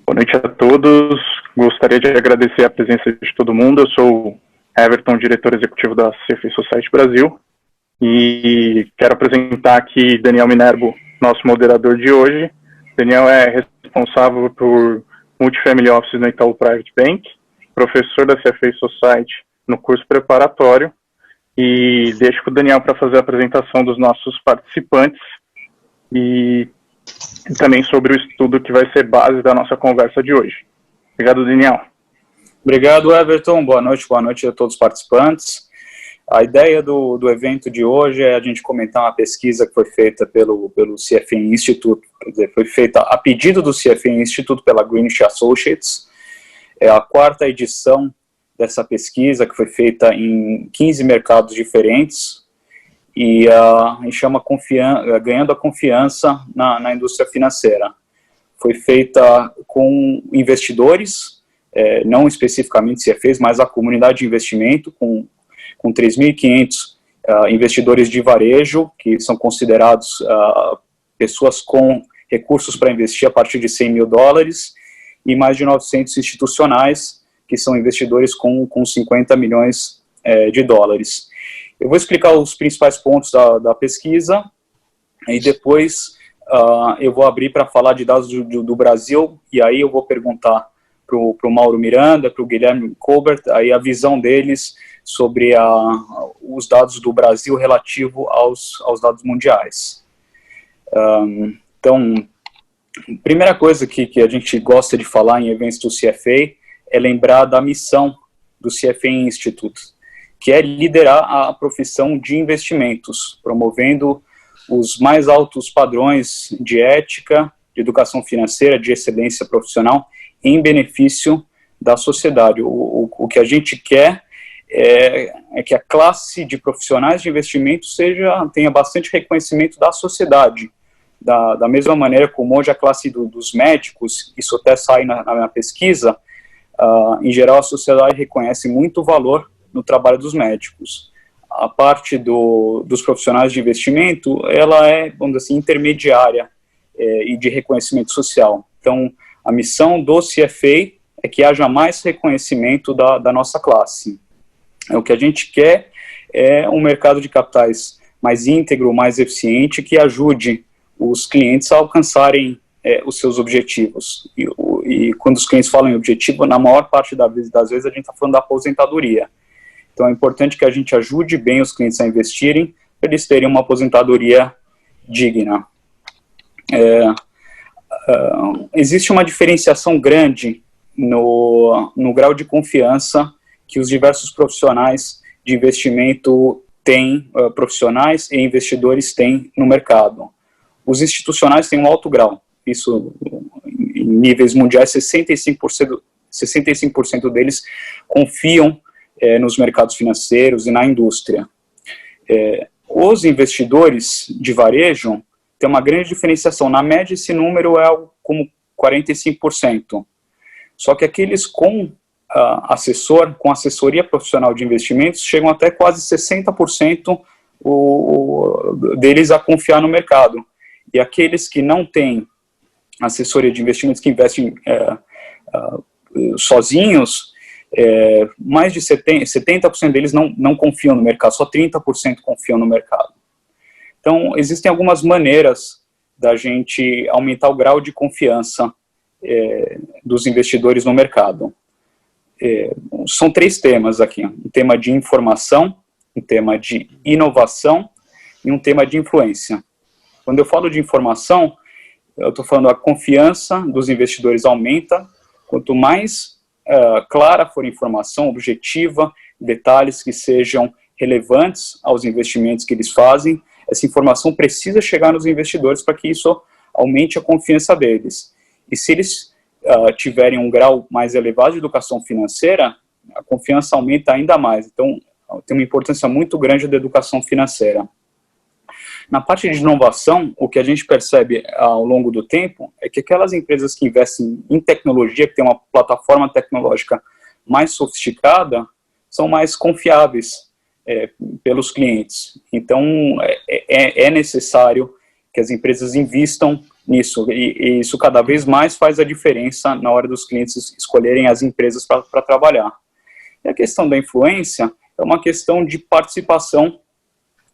Boa noite a todos. Gostaria de agradecer a presença de todo mundo. Eu sou Everton, diretor executivo da CFA Society Brasil, e quero apresentar aqui Daniel Minerbo, nosso moderador de hoje. Daniel é responsável por Multifamily Offices no Itaú Private Bank, professor da CFA Society no curso preparatório, e deixo com o Daniel para fazer a apresentação dos nossos participantes e também sobre o estudo que vai ser base da nossa conversa de hoje. Obrigado, Daniel. Obrigado, Everton. Boa noite a todos os participantes. A ideia do evento de hoje é a gente comentar uma pesquisa que foi feita pelo CFA Institute, quer dizer, foi feita a pedido do CFA Institute pela Greenwich Associates. É a quarta edição dessa pesquisa, que foi feita em 15 mercados diferentes, e chama Ganhando a Confiança na Indústria Financeira. Foi feita com investidores, não especificamente CFAs, mas a comunidade de investimento, com 3.500 investidores de varejo, que são considerados pessoas com recursos para investir a partir de $100 mil, e mais de 900 institucionais, que são investidores com 50 milhões de dólares. Eu vou explicar os principais pontos da pesquisa, e depois eu vou abrir para falar de dados do Brasil, e aí eu vou perguntar para o Mauro Miranda, para o Guilherme Colbert, aí a visão deles sobre os dados do Brasil relativo aos dados mundiais. Então, primeira coisa que a gente gosta de falar em eventos do CFA é lembrar da missão do CFA Institute, que é liderar a profissão de investimentos, promovendo os mais altos padrões de ética, de educação financeira, de excelência profissional, em benefício da sociedade. O que a gente quer é que a classe de profissionais de investimento tenha bastante reconhecimento da sociedade, da mesma maneira como hoje a classe dos médicos, isso até sai na minha pesquisa, em geral a sociedade reconhece muito valor no trabalho dos médicos. A parte dos profissionais de investimento, ela é, vamos dizer assim, intermediária e de reconhecimento social. Então, a missão do CFA é que haja mais reconhecimento da nossa classe. O que a gente quer é um mercado de capitais mais íntegro, mais eficiente, que ajude os clientes a alcançarem os seus objetivos. E quando os clientes falam em objetivo, na maior parte das vezes a gente está falando da aposentadoria. Então é importante que a gente ajude bem os clientes a investirem, para eles terem uma aposentadoria digna. Existe uma diferenciação grande no grau de confiança que os diversos profissionais de investimento têm, profissionais e investidores têm no mercado. Os institucionais têm um alto grau, isso em níveis mundiais, 65% deles confiam nos mercados financeiros e na indústria. Os investidores de varejo têm uma grande diferenciação. Na média, esse número é algo como 45%. Só que aqueles com assessoria profissional de investimentos, chegam até quase 60% deles a confiar no mercado. E aqueles que não têm assessoria de investimentos, que investem sozinhos, mais de 70% deles não confiam no mercado, só 30% confiam no mercado. Então, existem algumas maneiras da gente aumentar o grau de confiança dos investidores no mercado. São 3 temas aqui: um tema de informação, um tema de inovação e um tema de influência. Quando eu falo de informação, eu estou falando a confiança dos investidores aumenta, quanto mais clara for a informação, objetiva, detalhes que sejam relevantes aos investimentos que eles fazem, essa informação precisa chegar nos investidores para que isso aumente a confiança deles. E se eles tiverem um grau mais elevado de educação financeira, a confiança aumenta ainda mais. Então, tem uma importância muito grande da educação financeira. Na parte de inovação, o que a gente percebe ao longo do tempo é que aquelas empresas que investem em tecnologia, que tem uma plataforma tecnológica mais sofisticada, são mais confiáveis pelos clientes. Então, é necessário que as empresas invistam nisso, e isso cada vez mais faz a diferença na hora dos clientes escolherem as empresas para trabalhar. E a questão da influência é uma questão de participação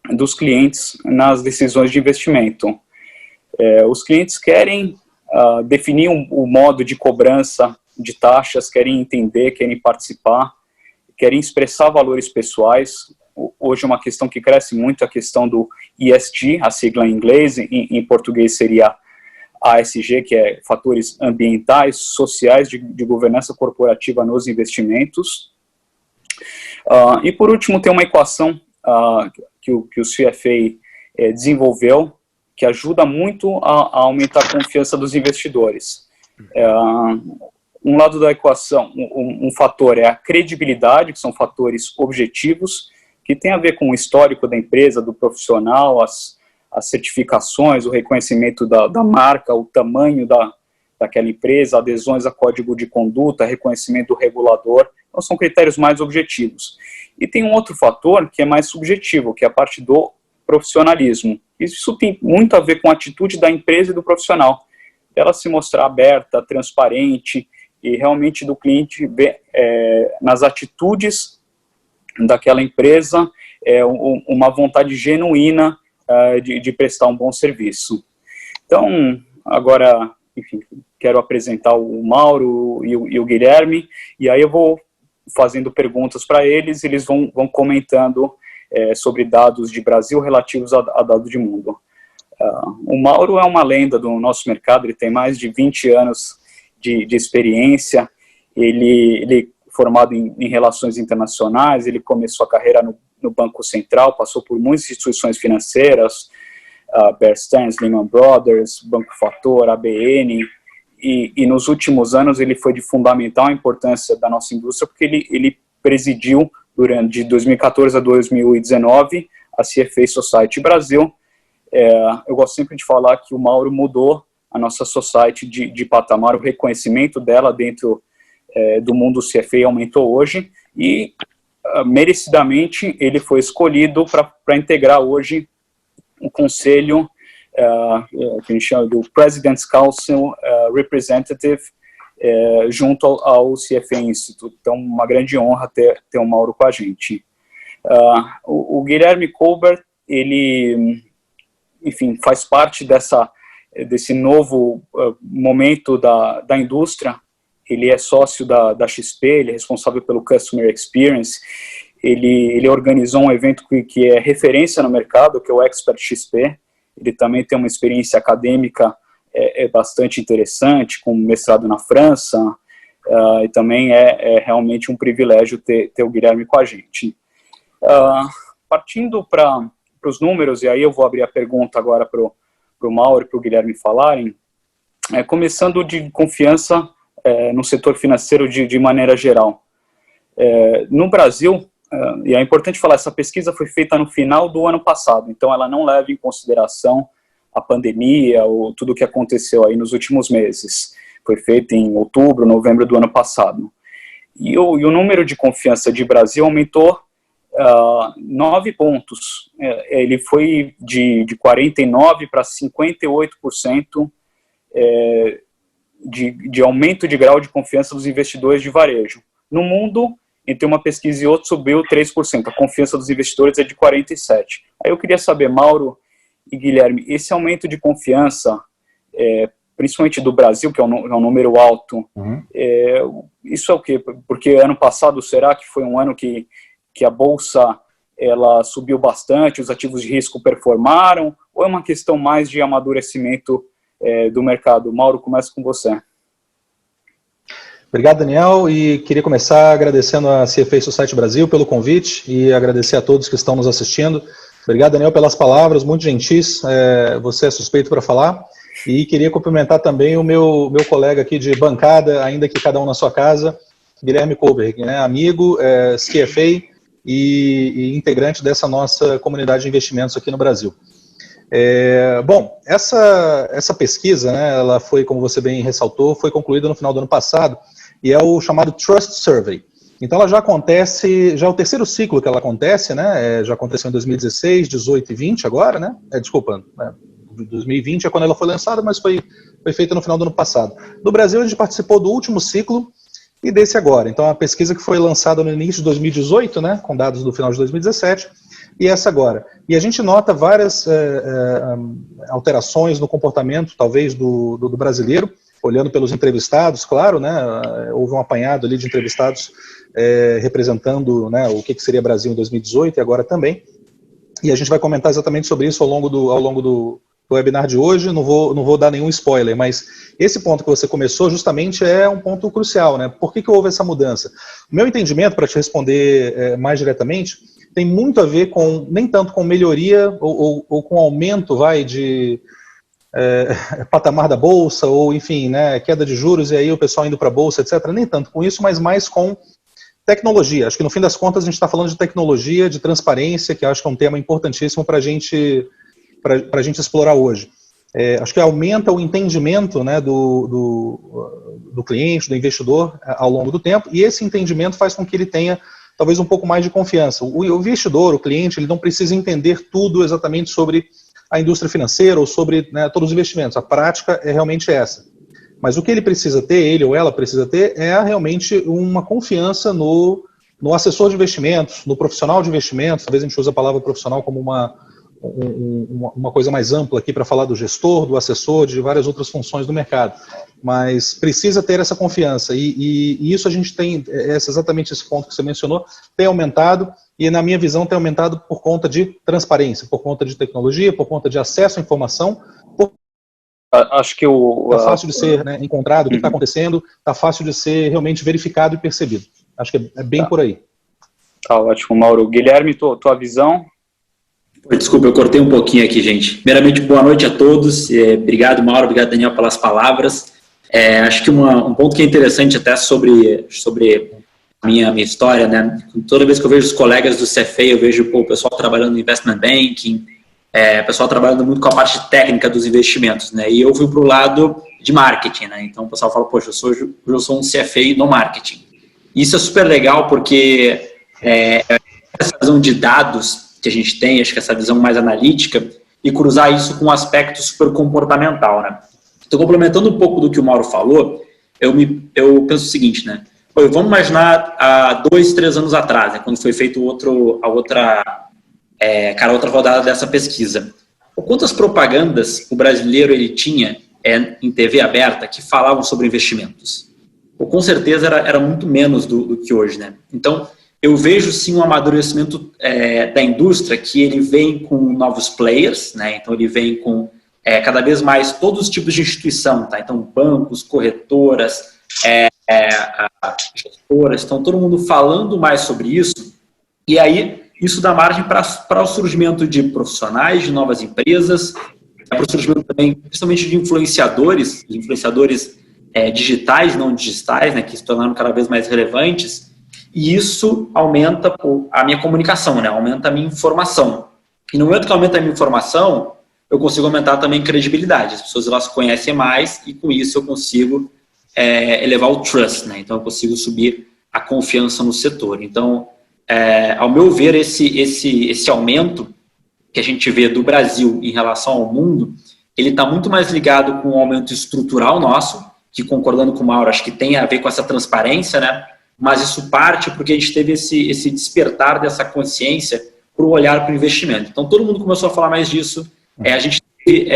dos clientes nas decisões de investimento. Os clientes querem definir o modo de cobrança de taxas, querem entender, querem participar, querem expressar valores pessoais. Hoje uma questão que cresce muito é a questão do ESG, a sigla em inglês, em português seria ASG, que é fatores ambientais, sociais, de governança corporativa nos investimentos. E por último tem uma equação que o CFA desenvolveu, que ajuda muito a aumentar a confiança dos investidores. Um lado da equação, um fator é a credibilidade, que são fatores objetivos, que tem a ver com o histórico da empresa, do profissional, as certificações, o reconhecimento da marca, o tamanho daquela empresa, adesões a código de conduta, reconhecimento do regulador. Então, são critérios mais objetivos. E tem um outro fator que é mais subjetivo, que é a parte do profissionalismo. Isso tem muito a ver com a atitude da empresa e do profissional. Ela se mostrar aberta, transparente, e realmente do cliente ver nas atitudes daquela empresa uma vontade genuína de prestar um bom serviço. Então, agora, enfim, quero apresentar o Mauro e o Guilherme, e aí eu vou fazendo perguntas para eles, e eles vão comentando sobre dados de Brasil relativos a dados de mundo. O Mauro é uma lenda do nosso mercado, ele tem mais de 20 anos de experiência, ele formado em relações internacionais, ele começou a carreira no Banco Central, passou por muitas instituições financeiras, Bear Stearns, Lehman Brothers, Banco Fator, ABN, e nos últimos anos ele foi de fundamental importância da nossa indústria, porque ele presidiu, de 2014 a 2019, a CFA Society Brasil. Eu gosto sempre de falar que o Mauro mudou a nossa society de patamar, o reconhecimento dela dentro do mundo CFA aumentou hoje, e merecidamente ele foi escolhido para integrar hoje o conselho que a gente chama do President's Council Representative junto ao CFA Institute. Então, uma grande honra ter o Mauro com a gente. O Guilherme Colbert, ele, enfim, faz parte desse novo momento da indústria. Ele é sócio da XP, ele é responsável pelo Customer Experience, ele organizou um evento que é referência no mercado, que é o Expert XP. Ele também tem uma experiência acadêmica bastante interessante, com mestrado na França, e também é realmente um privilégio ter o Guilherme com a gente. Partindo para os números, e aí eu vou abrir a pergunta agora para o Mauro e para o Guilherme falarem, começando de confiança no setor financeiro de maneira geral. No Brasil, e é importante falar, essa pesquisa foi feita no final do ano passado, então ela não leva em consideração a pandemia ou tudo o que aconteceu aí nos últimos meses. Foi feita em outubro, novembro do ano passado. E o número de confiança de Brasil aumentou 9 pontos. Ele foi de 49% para 58% de aumento de grau de confiança dos investidores de varejo. No mundo, entre uma pesquisa e outra, subiu 3%. A confiança dos investidores é de 47%. Aí eu queria saber, Mauro e Guilherme, esse aumento de confiança, principalmente do Brasil, que é um número alto, isso é o quê? Porque ano passado, será que foi um ano que a Bolsa ela subiu bastante, os ativos de risco performaram, ou é uma questão mais de amadurecimento do mercado? Mauro, começa com você. Obrigado, Daniel, e queria começar agradecendo a CFA Society Brasil pelo convite e agradecer a todos que estão nos assistindo. Obrigado, Daniel, pelas palavras, muito gentis, você é suspeito para falar, e queria cumprimentar também o meu colega aqui de bancada, ainda que cada um na sua casa, Guilherme Colbert, né, amigo, CFA e integrante dessa nossa comunidade de investimentos aqui no Brasil. Bom, essa pesquisa, né, ela foi, como você bem ressaltou, foi concluída no final do ano passado, e é o chamado Trust Survey. Então ela já acontece, já é o terceiro ciclo que ela acontece, né, já aconteceu em 2016, 18 e 20 agora, né, de 2020 é quando ela foi lançada, mas foi feita no final do ano passado. No Brasil, a gente participou do último ciclo e desse agora. Então, a pesquisa que foi lançada no início de 2018, né, com dados do final de 2017, e essa agora. E a gente nota várias alterações no comportamento, talvez, do brasileiro, olhando pelos entrevistados, claro, né, houve um apanhado ali de entrevistados representando, né, o que seria Brasil em 2018 e agora também. E a gente vai comentar exatamente sobre isso ao longo do webinar de hoje. Não vou dar nenhum spoiler, mas esse ponto que você começou justamente é um ponto crucial, né? Por que houve essa mudança? O meu entendimento, para te responder mais diretamente, tem muito a ver com, nem tanto com melhoria ou com aumento, de patamar da bolsa, ou enfim, né, queda de juros e aí o pessoal indo para a bolsa, etc. Nem tanto com isso, mas mais com tecnologia. Acho que no fim das contas a gente está falando de tecnologia, de transparência, que acho que é um tema importantíssimo para a gente explorar hoje. Acho que aumenta o entendimento, né, do cliente, do investidor ao longo do tempo, e esse entendimento faz com que ele tenha talvez um pouco mais de confiança. O investidor, o cliente, ele não precisa entender tudo exatamente sobre a indústria financeira ou sobre, né, todos os investimentos. A prática é realmente essa. Mas o que ele precisa ter, ele ou ela precisa ter, é realmente uma confiança no assessor de investimentos, no profissional de investimentos. Talvez a gente use a palavra profissional como uma coisa mais ampla aqui para falar do gestor, do assessor, de várias outras funções do mercado. Mas precisa ter essa confiança. E isso a gente tem, exatamente esse ponto que você mencionou, tem aumentado, e na minha visão tem aumentado por conta de transparência, por conta de tecnologia, por conta de acesso à informação. Acho que está fácil de ser, né, encontrado, o que está acontecendo, está fácil de ser realmente verificado e percebido. Acho que é bem por aí. Tá ótimo, Mauro. Guilherme, tua visão? Desculpa, eu cortei um pouquinho aqui, gente. Primeiramente, boa noite a todos. Obrigado, Mauro, obrigado, Daniel, pelas palavras. Acho que um ponto que é interessante até sobre a minha história, né? Toda vez que eu vejo os colegas do CFA, eu vejo o pessoal trabalhando no investment banking, o pessoal trabalhando muito com a parte técnica dos investimentos, né? E eu fui para o lado de marketing, né? Então o pessoal fala, poxa, eu sou um CFA no marketing. Isso é super legal porque essa visão de dados que a gente tem, acho que essa visão mais analítica, e cruzar isso com um aspecto super comportamental, né? Então, complementando um pouco do que o Mauro falou, eu penso o seguinte, né? Vamos imaginar há 2-3 anos atrás, né, quando foi feito a outra rodada dessa pesquisa. Quantas propagandas o brasileiro ele tinha em TV aberta que falavam sobre investimentos? Com certeza era muito menos do que hoje, né? Então, eu vejo sim um amadurecimento da indústria, que ele vem com novos players, né? Então ele vem com cada vez mais todos os tipos de instituição, tá? Então bancos, corretoras, gestoras, então todo mundo falando mais sobre isso, e aí isso dá margem para o surgimento de profissionais, de novas empresas, para o surgimento também, principalmente de influenciadores digitais, não digitais, né? Que se tornaram cada vez mais relevantes. E isso aumenta a minha comunicação, né? Aumenta a minha informação. E no momento que aumenta a minha informação, eu consigo aumentar também a credibilidade. As pessoas elas conhecem mais e com isso eu consigo elevar o trust, né? Então eu consigo subir a confiança no setor. Então, ao meu ver, esse aumento que a gente vê do Brasil em relação ao mundo, ele está muito mais ligado com o aumento estrutural nosso, que concordando com o Mauro, acho que tem a ver com essa transparência, né? Mas isso parte porque a gente teve esse despertar dessa consciência para o olhar para o investimento. Então, todo mundo começou a falar mais disso. A gente teve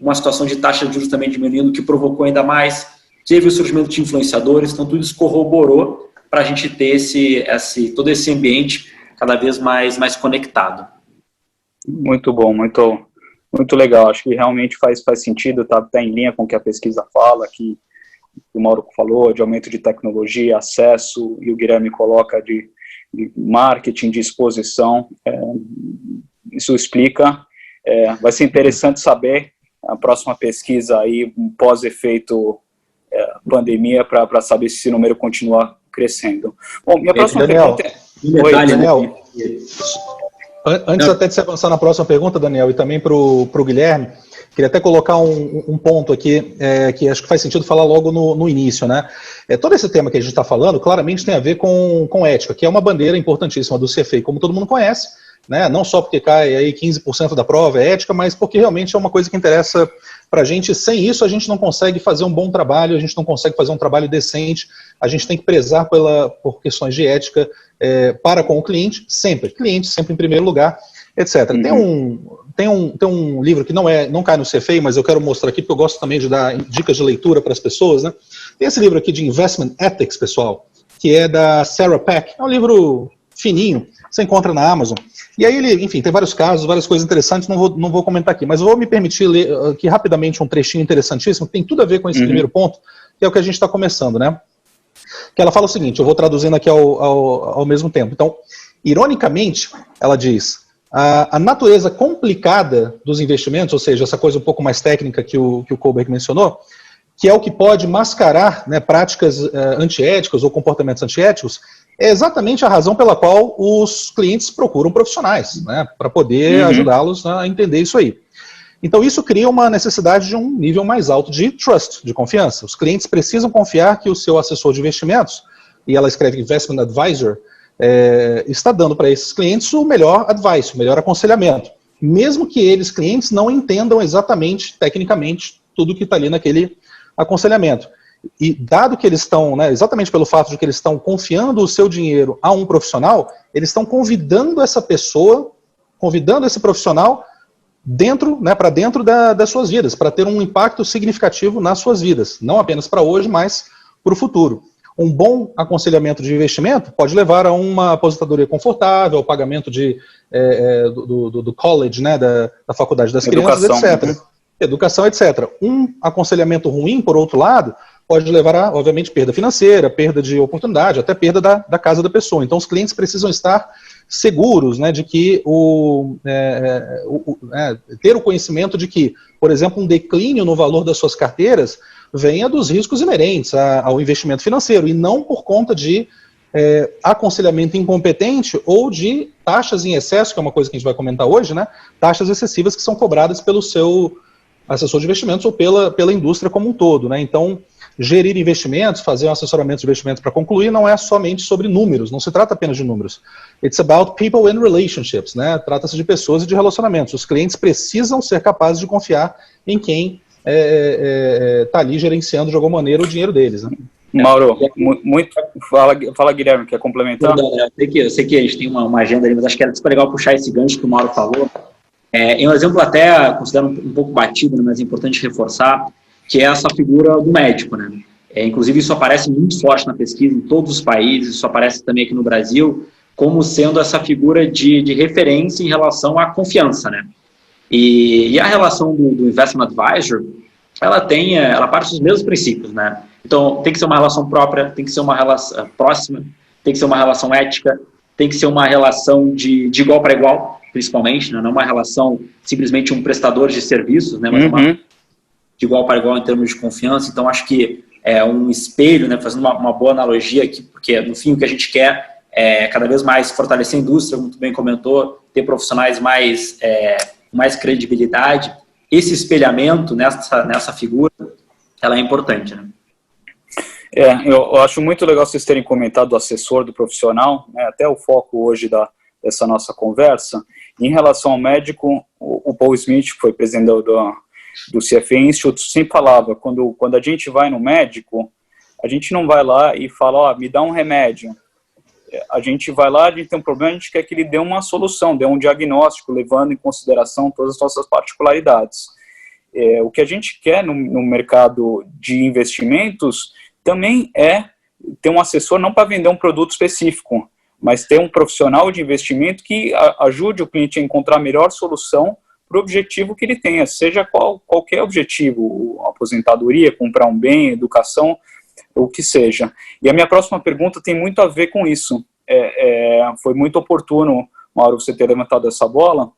uma situação de taxa de juros também diminuindo, que provocou ainda mais. Teve o surgimento de influenciadores, então tudo isso corroborou para a gente ter todo esse ambiente cada vez mais conectado. Muito bom, muito legal. Acho que realmente faz sentido, tá em linha com o que a pesquisa fala, que o Mauro falou, de aumento de tecnologia, acesso, e o Guilherme coloca de marketing, de exposição. Isso explica. Vai ser interessante saber a próxima pesquisa aí, pós-efeito pandemia, para saber se esse número continua crescendo. Bom, minha próxima pergunta é... Oi, Daniel. Antes até de você avançar na próxima pergunta, Daniel, e também para o Guilherme, queria até colocar um ponto aqui, que acho que faz sentido falar logo no início, né? Todo esse tema que a gente está falando, claramente tem a ver com ética, que é uma bandeira importantíssima do CFA, como todo mundo conhece, né? Não só porque cai aí 15% da prova é ética, mas porque realmente é uma coisa que interessa para a gente. Sem isso, a gente não consegue fazer um bom trabalho, a gente não consegue fazer um trabalho decente, a gente tem que prezar por questões de ética para com o cliente sempre em primeiro lugar, etc. Tem um livro que não cai no CFA, mas eu quero mostrar aqui, porque eu gosto também de dar dicas de leitura para as pessoas, né? Tem esse livro aqui de Investment Ethics, pessoal, que é da Sarah Peck. É um livro fininho, você encontra na Amazon. E aí ele, enfim, tem vários casos, várias coisas interessantes, não vou comentar aqui, mas eu vou me permitir ler aqui rapidamente um trechinho interessantíssimo, que tem tudo a ver com esse primeiro ponto, que é o que a gente está começando, né? Que ela fala o seguinte, eu vou traduzindo aqui ao mesmo tempo. Então, ironicamente, ela diz, a natureza complicada dos investimentos, ou seja, essa coisa um pouco mais técnica que o Kohlberg mencionou, que é o que pode mascarar, né, práticas antiéticas ou comportamentos antiéticos, é exatamente a razão pela qual os clientes procuram profissionais, né, para poder ajudá-los a entender isso aí. Então isso cria uma necessidade de um nível mais alto de trust, de confiança. Os clientes precisam confiar que o seu assessor de investimentos, e ela escreve Investment Advisor, está dando para esses clientes o melhor advice, o melhor aconselhamento. Mesmo que eles, clientes, não entendam exatamente, tecnicamente, tudo que está ali naquele aconselhamento. E dado que eles estão, né, exatamente pelo fato de que eles estão confiando o seu dinheiro a um profissional, eles estão convidando essa pessoa, convidando esse profissional para dentro das suas vidas, para ter um impacto significativo nas suas vidas, não apenas para hoje, mas para o futuro. Um bom aconselhamento de investimento pode levar a uma aposentadoria confortável, ao pagamento do college, né, da faculdade das crianças, etc. Educação, etc. Um aconselhamento ruim, por outro lado, pode levar a, obviamente, perda financeira, perda de oportunidade, até perda da casa da pessoa. Então, os clientes precisam estar seguros, né, de que ter o conhecimento de que, por exemplo, um declínio no valor das suas carteiras venha dos riscos inerentes ao investimento financeiro e não por conta de aconselhamento incompetente ou de taxas em excesso, que é uma coisa que a gente vai comentar hoje, né, taxas excessivas que são cobradas pelo seu assessor de investimentos ou pela indústria como um todo, né. Então, gerir investimentos, fazer um assessoramento de investimentos para concluir, não é somente sobre números, não se trata apenas de números. It's about people and relationships, né? Trata-se de pessoas e de relacionamentos. Os clientes precisam ser capazes de confiar em quem está ali gerenciando de alguma maneira o dinheiro deles, né? Mauro, muito. Fala, Guilherme, quer complementar? Eu sei que a gente tem uma agenda ali, mas acho que era super legal puxar esse gancho que o Mauro falou. É um exemplo até, considero um pouco batido, né, mas é importante reforçar, que é essa figura do médico, né? Inclusive, isso aparece muito forte na pesquisa em todos os países, isso aparece também aqui no Brasil, como sendo essa figura de referência em relação à confiança, né? E a relação do Investment Advisor, ela parte dos mesmos princípios, né? Então, tem que ser uma relação própria, tem que ser uma relação próxima, tem que ser uma relação ética, tem que ser uma relação de igual para igual, principalmente, né? Não uma relação simplesmente um prestador de serviços, né? Mas uma de igual para igual em termos de confiança. Então, acho que é um espelho, né, fazendo uma boa analogia aqui, porque, no fim, o que a gente quer é cada vez mais fortalecer a indústria, como tu bem comentou, ter profissionais mais credibilidade. Esse espelhamento nessa figura, ela é importante, né? Eu acho muito legal vocês terem comentado do assessor, do profissional, né, até o foco hoje dessa nossa conversa. Em relação ao médico, o Paul Smith, que foi presidente do CFA Institute, sempre falava, quando a gente vai no médico, a gente não vai lá e fala, me dá um remédio. A gente vai lá, a gente tem um problema, a gente quer que ele dê uma solução, dê um diagnóstico, levando em consideração todas as nossas particularidades. O que a gente quer no mercado de investimentos também é ter um assessor não para vender um produto específico, mas ter um profissional de investimento que ajude o cliente a encontrar a melhor solução para o objetivo que ele tenha, seja qualquer objetivo, aposentadoria, comprar um bem, educação, o que seja. E a minha próxima pergunta tem muito a ver com isso. Foi muito oportuno, Mauro, você ter levantado essa bola,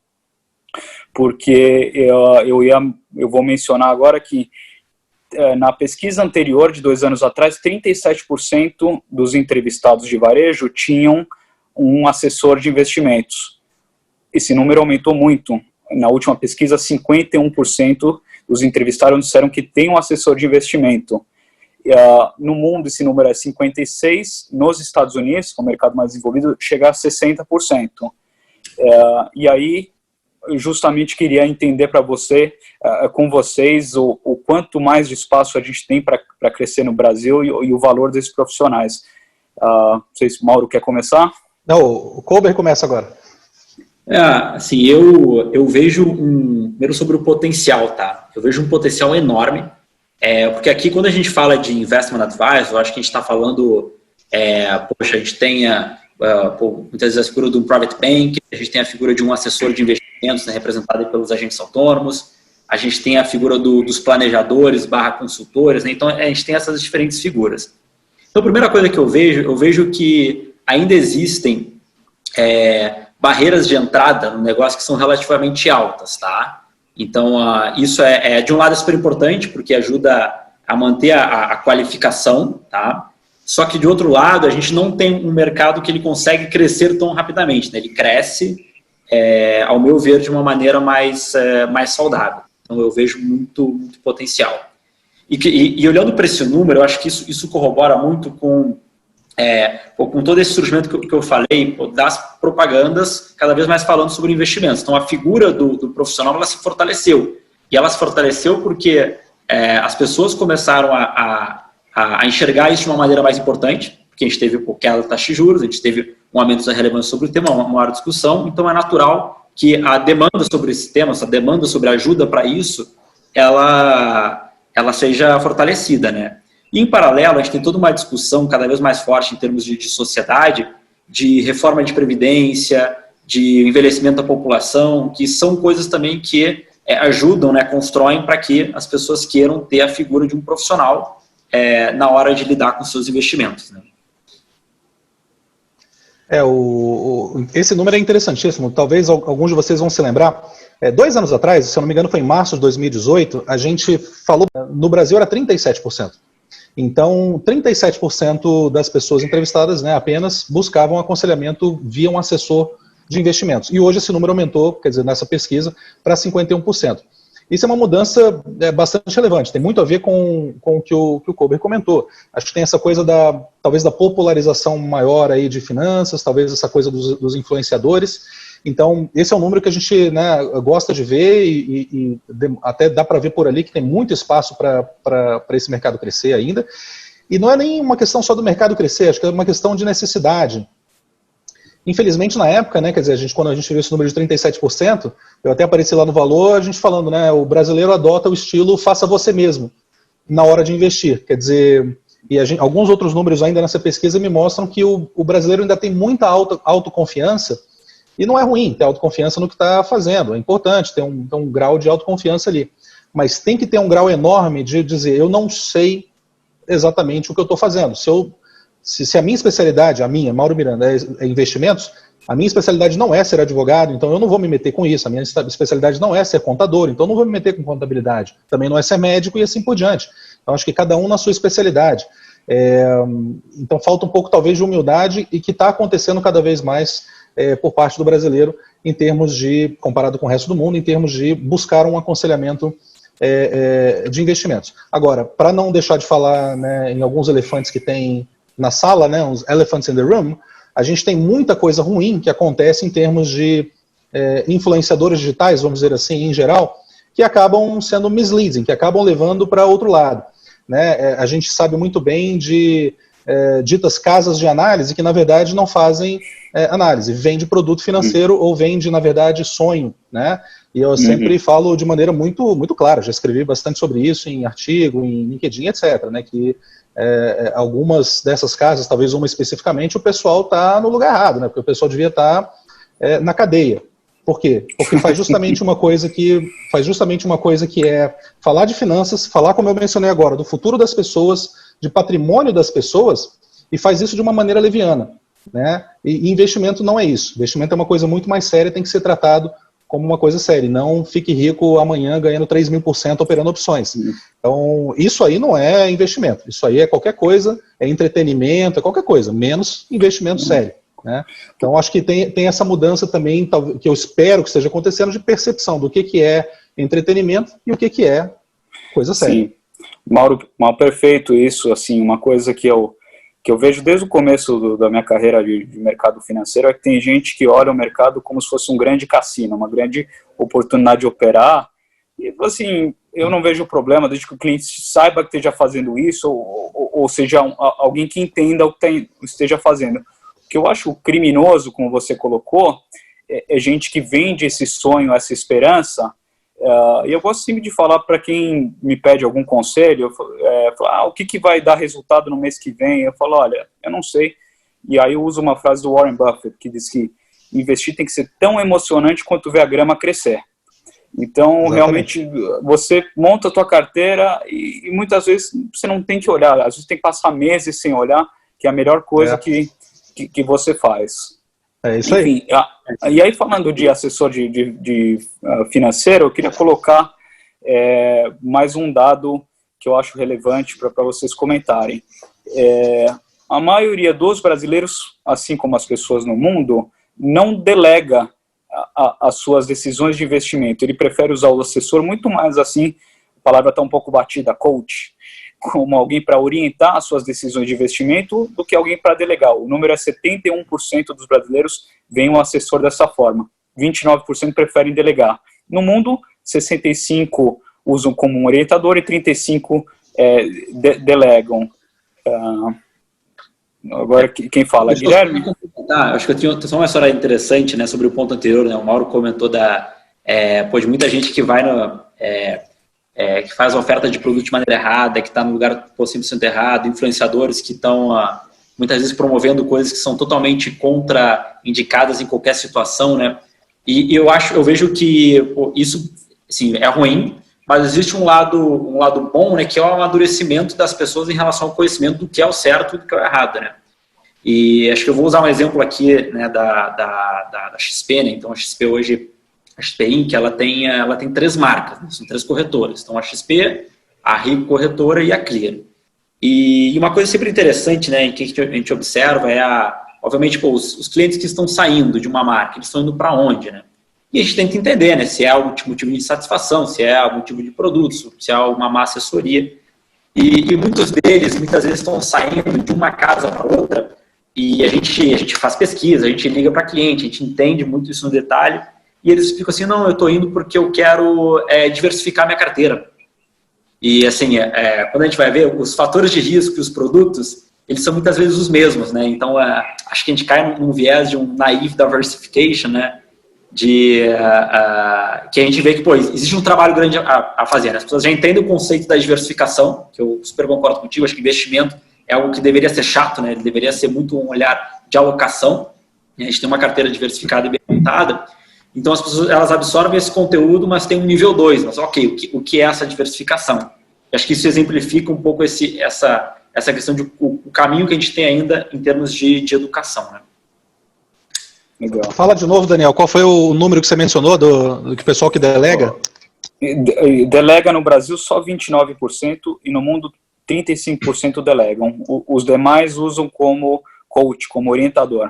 porque eu vou mencionar agora que na pesquisa anterior, de 2 anos atrás, 37% dos entrevistados de varejo tinham um assessor de investimentos. Esse número aumentou muito. Na última pesquisa, 51% dos entrevistados disseram que tem um assessor de investimento. No mundo, esse número é 56%. Nos Estados Unidos, que é o mercado mais desenvolvido, chega a 60%. E aí, eu justamente queria entender para você, com vocês, o quanto mais de espaço a gente tem para crescer no Brasil e o valor desses profissionais. Não sei se o Mauro quer começar? Não, o Kober começa agora. Assim, eu vejo primeiro sobre o potencial, tá? Eu vejo um potencial enorme, porque aqui quando a gente fala de investment advisor, eu acho que a gente está falando, a gente tem muitas vezes a figura de um private bank, a gente tem a figura de um assessor de investimentos, né, representado pelos agentes autônomos, a gente tem a figura dos planejadores / consultores, né? Então a gente tem essas diferentes figuras. Então a primeira coisa que eu vejo que ainda existem barreiras de entrada no negócio que são relativamente altas, tá? Então, isso de um lado é super importante, porque ajuda a manter a qualificação, tá? Só que, de outro lado, a gente não tem um mercado que ele consegue crescer tão rapidamente, né? Ele cresce, ao meu ver, de uma maneira mais saudável. Então, eu vejo muito, muito potencial. E olhando para esse número, eu acho que isso corrobora muito com todo esse surgimento que eu falei, das propagandas cada vez mais falando sobre investimentos. Então, a figura do profissional, ela se fortaleceu. E ela se fortaleceu porque as pessoas começaram a enxergar isso de uma maneira mais importante, porque a gente teve queda da taxa de juros, a gente teve um aumento da relevância sobre o tema, uma maior discussão. Então, é natural que a demanda sobre esse tema, essa demanda sobre ajuda para isso, ela seja fortalecida, né? E, em paralelo, a gente tem toda uma discussão cada vez mais forte em termos de sociedade, de reforma de previdência, de envelhecimento da população, que são coisas também que ajudam, né, constroem para que as pessoas queiram ter a figura de um profissional na hora de lidar com seus investimentos, né? Esse número é interessantíssimo. Talvez alguns de vocês vão se lembrar. 2 anos atrás, se eu não me engano, foi em março de 2018, a gente falou, no Brasil era 37%. Então, 37% das pessoas entrevistadas, né, apenas buscavam aconselhamento via um assessor de investimentos. E hoje esse número aumentou, quer dizer, nessa pesquisa, para 51%. Isso é uma mudança bastante relevante, tem muito a ver com o que o Kober comentou. Acho que tem essa coisa talvez da popularização maior aí de finanças, talvez essa coisa dos influenciadores. Então, esse é um número que a gente, né, gosta de ver e até dá para ver por ali que tem muito espaço para esse mercado crescer ainda. E não é nem uma questão só do mercado crescer, acho que é uma questão de necessidade. Infelizmente, na época, né, quer dizer, quando a gente viu esse número de 37%, eu até apareci lá no Valor, a gente falando, né, o brasileiro adota o estilo faça você mesmo na hora de investir. Quer dizer, alguns outros números ainda nessa pesquisa me mostram que o brasileiro ainda tem muita autoconfiança. E não é ruim ter autoconfiança no que está fazendo, é importante ter um grau de autoconfiança ali. Mas tem que ter um grau enorme de dizer, eu não sei exatamente o que eu estou fazendo. Se a minha especialidade, Mauro Miranda, é investimentos, a minha especialidade não é ser advogado, então eu não vou me meter com isso. A minha especialidade não é ser contador, então eu não vou me meter com contabilidade. Também não é ser médico e assim por diante. Então acho que cada um na sua especialidade. Então falta um pouco talvez de humildade e que está acontecendo cada vez mais por parte do brasileiro, em termos de, comparado com o resto do mundo, em termos de buscar um aconselhamento de investimentos. Agora, para não deixar de falar, né, em alguns elefantes que tem na sala, né, uns elephants in the room, a gente tem muita coisa ruim que acontece em termos de influenciadores digitais, vamos dizer assim, em geral, que acabam sendo misleading, que acabam levando para outro lado. Né? A gente sabe muito bem de ditas casas de análise que, na verdade, não fazem análise, vende produto financeiro ou vende, na verdade, sonho, né? E eu sempre falo de maneira muito, muito clara, já escrevi bastante sobre isso em artigo, em LinkedIn, etc., né? Que algumas dessas casas, talvez uma especificamente, o pessoal está no lugar errado, né? Porque o pessoal devia estar na cadeia. Por quê? Porque faz justamente uma coisa que é falar de finanças, falar, como eu mencionei agora, do futuro das pessoas, de patrimônio das pessoas, e faz isso de uma maneira leviana, né? E investimento não é isso. Investimento é uma coisa muito mais séria, tem que ser tratado como uma coisa séria. Não fique rico amanhã ganhando 3.000% operando opções. Então, isso aí não é investimento. Isso aí é qualquer coisa, é entretenimento, é qualquer coisa, menos investimento sério. Né? Então, acho que tem essa mudança também, que eu espero que esteja acontecendo, de percepção do que é entretenimento e o que é coisa séria. Sim. Mauro, perfeito isso, assim, uma coisa que eu que eu vejo desde o começo da minha carreira de mercado financeiro, é que tem gente que olha o mercado como se fosse um grande cassino, uma grande oportunidade de operar, e assim, eu não vejo problema, desde que o cliente saiba que esteja fazendo isso, ou seja, alguém que entenda o que esteja fazendo. O que eu acho criminoso, como você colocou, é gente que vende esse sonho, essa esperança. E eu gosto sempre de falar para quem me pede algum conselho, o que vai dar resultado no mês que vem? Eu falo, olha, eu não sei. E aí eu uso uma frase do Warren Buffett, que diz que investir tem que ser tão emocionante quanto ver a grama crescer. Então, exatamente, realmente, você monta a tua carteira e muitas vezes você não tem que olhar, às vezes tem que passar meses sem olhar, que é a melhor coisa que você faz. É isso. Enfim, aí. E aí, falando de assessor de financeiro, eu queria colocar mais um dado que eu acho relevante para vocês comentarem. A maioria dos brasileiros, assim como as pessoas no mundo, não delega as suas decisões de investimento. Ele prefere usar o assessor muito mais assim, a palavra está um pouco batida, coach, como alguém para orientar as suas decisões de investimento do que alguém para delegar. O número é 71% dos brasileiros veem um assessor dessa forma. 29% preferem delegar. No mundo, 65% usam como um orientador e 35% delegam. Agora, quem fala? Guilherme? Acho que eu tinha só uma história interessante, né, sobre o ponto anterior, né, o Mauro comentou de muita gente que vai que faz a oferta de produto de maneira errada, que está no lugar 100% errado, influenciadores que estão muitas vezes promovendo coisas que são totalmente contraindicadas em qualquer situação, né, e eu vejo que isso, sim, é ruim, mas existe um lado bom, né, que é o amadurecimento das pessoas em relação ao conhecimento do que é o certo e do que é o errado, né. E acho que eu vou usar um exemplo aqui, né, da XP, né, então a XP hoje, a XP Inc., ela tem 3 marcas, né, são 3 corretoras, então a XP, a Rico Corretora e a Clear. E uma coisa sempre interessante, né, que a gente observa obviamente, os clientes que estão saindo de uma marca, eles estão indo para onde, né? E a gente tem que entender, né, se é algum motivo de satisfação, se é algum tipo de produto, se é uma má assessoria. E muitos deles, muitas vezes, estão saindo de uma casa para outra e a gente faz pesquisa, a gente liga para cliente, a gente entende muito isso no detalhe e eles ficam assim, não, eu estou indo porque eu quero diversificar minha carteira. E assim, quando a gente vai ver, os fatores de risco e os produtos, eles são muitas vezes os mesmos, né? Então, acho que a gente cai num viés de um naive diversification, né? Que a gente vê que, existe um trabalho grande a fazer, né? As pessoas já entendem o conceito da diversificação, que eu super concordo contigo, acho que investimento é algo que deveria ser chato, né? Ele deveria ser muito um olhar de alocação, a gente tem uma carteira diversificada e bem montada, então as pessoas, elas absorvem esse conteúdo, mas tem um nível 2, mas ok, o que é essa diversificação? Eu acho que isso exemplifica um pouco essa questão de o caminho que a gente tem ainda em termos de educação, né? Legal. Fala de novo, Daniel, qual foi o número que você mencionou do que pessoal que delega? Delega no Brasil só 29% e no mundo 35% delegam. Os demais usam como coach, como orientador.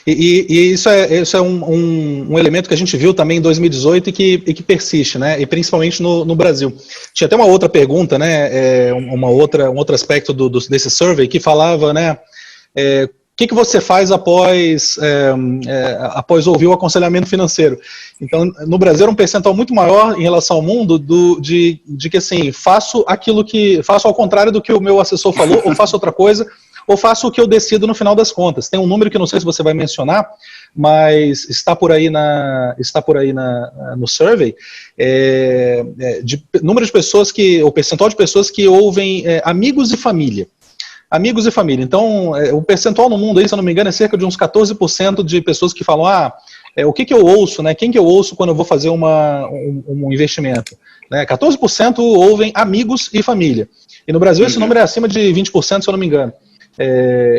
E isso é um elemento que a gente viu também em 2018 e que persiste, né? E principalmente no Brasil. Tinha até uma outra pergunta, né? Um outro aspecto desse survey que falava, né? O que você faz após ouvir o aconselhamento financeiro? Então, no Brasil, é um percentual muito maior em relação ao mundo de que, assim, faço ao contrário do que o meu assessor falou, ou faço outra coisa, ou faço o que eu decido no final das contas. Tem um número que eu não sei se você vai mencionar, mas está por aí no survey, número de pessoas o percentual de pessoas que ouvem amigos e família. Amigos e família. Então, o percentual no mundo, aí, se eu não me engano, é cerca de uns 14% de pessoas que falam, o que eu ouço, né? Quem que eu ouço quando eu vou fazer um investimento? Né? 14% ouvem amigos e família. E no Brasil esse número é acima de 20%, se eu não me engano.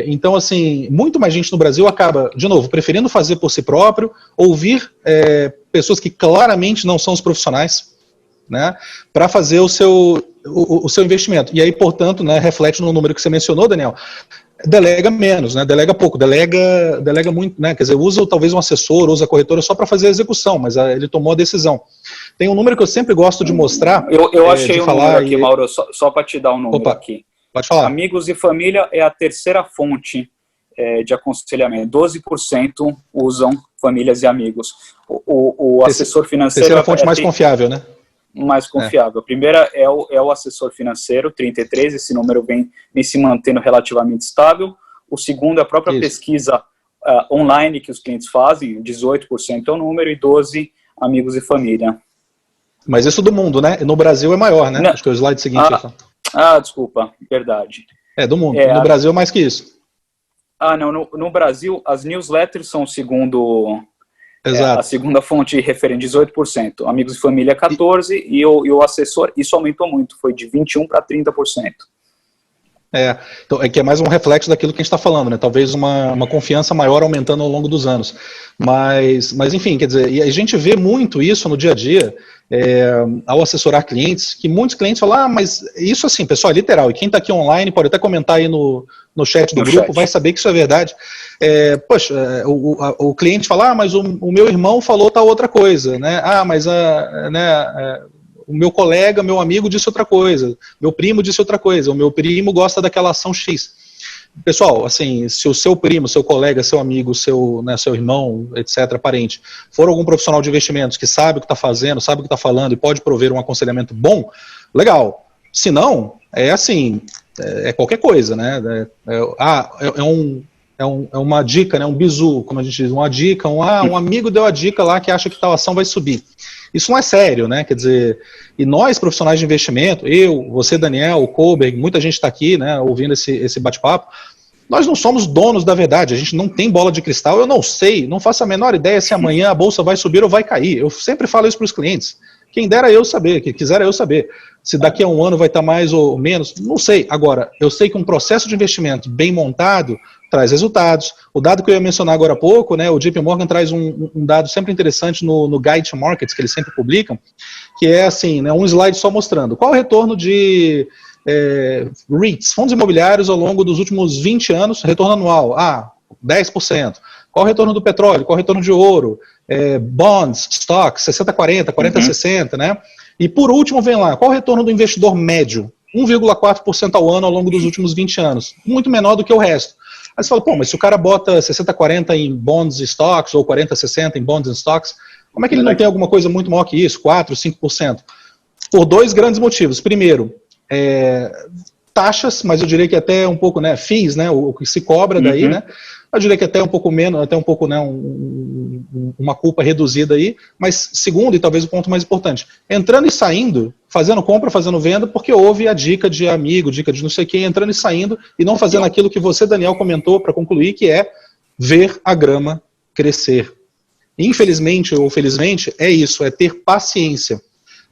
Então, assim, muito mais gente no Brasil acaba, de novo, preferindo fazer por si próprio, ouvir pessoas que claramente não são os profissionais, né? Para fazer o seu investimento. E aí, portanto, né, reflete no número que você mencionou, Daniel, delega menos, né? Delega pouco, delega muito, né? Quer dizer, usa talvez um assessor, usa a corretora só para fazer a execução, mas ele tomou a decisão. Tem um número que eu sempre gosto de mostrar. Eu achei um número aqui, Mauro, só para te dar um número aqui. Pode falar. Amigos e família é a terceira fonte de aconselhamento. 12% usam famílias e amigos. O assessor financeiro... Terceira fonte mais confiável, né? Mais confiável. A primeira é o assessor financeiro, 33%, esse número vem se mantendo relativamente estável. O segundo é a própria pesquisa online que os clientes fazem, 18% é o número, e 12% amigos e família. Mas isso do mundo, né? No Brasil é maior, né? Não. Acho que é o slide seguinte. Desculpa, verdade. Do mundo. No Brasil é mais que isso. Não, no Brasil, as newsletters são o segundo... Exato. A segunda fonte referente, 18%. Amigos e família, 14%. E o assessor, isso aumentou muito. Foi de 21% para 30%. Então, que é mais um reflexo daquilo que a gente está falando, né? Talvez uma confiança maior aumentando ao longo dos anos. Mas enfim, quer dizer, e a gente vê muito isso no dia a dia, ao assessorar clientes, que muitos clientes falam, mas isso assim, pessoal, é literal, e quem está aqui online pode até comentar aí no chat do grupo, vai saber que isso é verdade. O cliente fala, mas o meu irmão falou tal outra coisa, né? Mas o meu colega, meu amigo disse outra coisa, meu primo disse outra coisa, o meu primo gosta daquela ação X. Pessoal, assim, se o seu primo, seu colega, seu amigo, seu irmão, etc., parente, for algum profissional de investimentos que sabe o que está fazendo, sabe o que está falando e pode prover um aconselhamento bom, legal. Se não, é qualquer coisa, né? É uma dica, né? Um bizu, como a gente diz, uma dica, um amigo deu a dica lá que acha que tal ação vai subir. Isso não é sério, né? Quer dizer, e nós, profissionais de investimento, eu, você, Daniel, o Kohlberg, muita gente está aqui, né, ouvindo esse bate-papo, nós não somos donos da verdade, a gente não tem bola de cristal, eu não sei, não faço a menor ideia se amanhã a bolsa vai subir ou vai cair. Eu sempre falo isso para os clientes. Quem dera eu saber, quem quiser eu saber. Se daqui a um ano vai estar mais ou menos, não sei. Agora, eu sei que um processo de investimento bem montado traz resultados. O dado que eu ia mencionar agora há pouco, né, o JP Morgan traz um dado sempre interessante no Guide to Markets, que eles sempre publicam, que é assim, né, um slide só mostrando qual o retorno de REITs, fundos imobiliários ao longo dos últimos 20 anos, retorno anual, 10%. Qual o retorno do petróleo, qual o retorno de ouro, bonds, stocks, 60-40, 40-60, né? E por último vem lá, qual o retorno do investidor médio? 1,4% ao ano ao longo dos últimos 20 anos, muito menor do que o resto. Aí você fala, mas se o cara bota 60-40 em bonds e stocks, ou 40-60 em bonds e stocks, como é que ele não tem alguma coisa muito maior que isso, 4%, 5%? Por dois grandes motivos. Primeiro, taxas, mas eu diria que até um pouco, né, fees, né, o que se cobra daí, né? Eu diria que até um pouco menos, até um pouco, né, uma culpa reduzida aí, mas segundo, e talvez o ponto mais importante, entrando e saindo, fazendo compra, fazendo venda, porque houve a dica de amigo, dica de não sei quem, entrando e saindo, e não fazendo aquilo que você, Daniel, comentou para concluir, que é ver a grama crescer. Infelizmente ou felizmente, é isso, é ter paciência.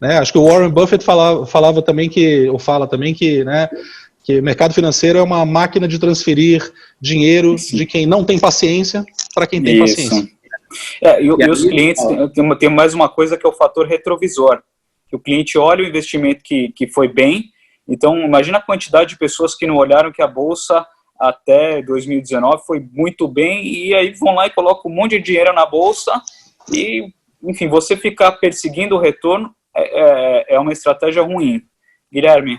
Né? Acho que o Warren Buffett falava também que, ou fala também que, né, que o mercado financeiro é uma máquina de transferir dinheiro de quem não tem paciência para quem tem paciência. E os clientes, tem mais uma coisa que é o fator retrovisor, que o cliente olha o investimento que foi bem, então imagina a quantidade de pessoas que não olharam que a Bolsa até 2019 foi muito bem, e aí vão lá e colocam um monte de dinheiro na Bolsa, e enfim, você ficar perseguindo o retorno é uma estratégia ruim. Guilherme?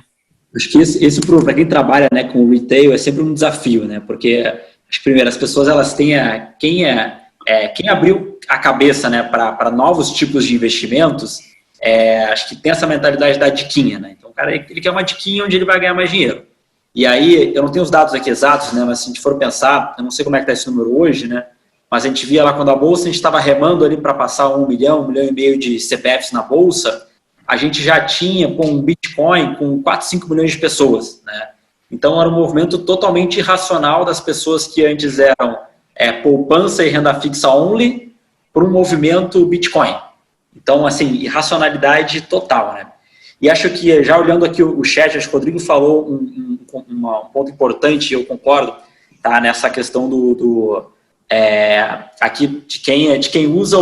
Acho que esse para quem trabalha, né, com retail é sempre um desafio, né? Porque acho que primeiro as pessoas elas têm quem abriu a cabeça, né, para novos tipos de investimentos, acho que tem essa mentalidade da diquinha, né? Então o cara ele quer uma diquinha onde ele vai ganhar mais dinheiro. E aí eu não tenho os dados aqui exatos, né? Mas se a gente for pensar, eu não sei como é que está esse número hoje, né? Mas a gente via lá quando a bolsa a gente estava remando ali para passar 1 milhão, 1,5 milhão de CPFs na bolsa. A gente já tinha com o Bitcoin com 4, 5 milhões de pessoas, né? Então era um movimento totalmente irracional das pessoas que antes eram poupança e renda fixa only para um movimento Bitcoin. Então, assim, irracionalidade total, né? E acho que, já olhando aqui o chat, acho que o Rodrigo falou um ponto importante, eu concordo, tá? Nessa questão aqui de quem usa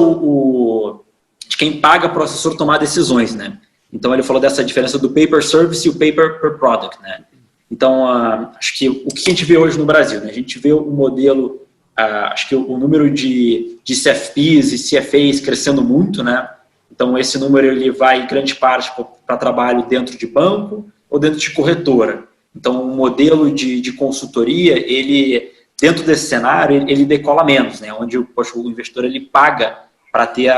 de quem paga para o assessor tomar decisões, né? Então ele falou dessa diferença do pay per service e o pay per product, né? Então acho que o que a gente vê hoje no Brasil, né? A gente vê o modelo, acho que o número de CFPs e CFAs crescendo muito, né? Então esse número ele vai em grande parte para trabalho dentro de banco ou dentro de corretora. Então, o modelo de consultoria, ele, dentro desse cenário, ele decola menos, né? Onde o investidor ele paga para ter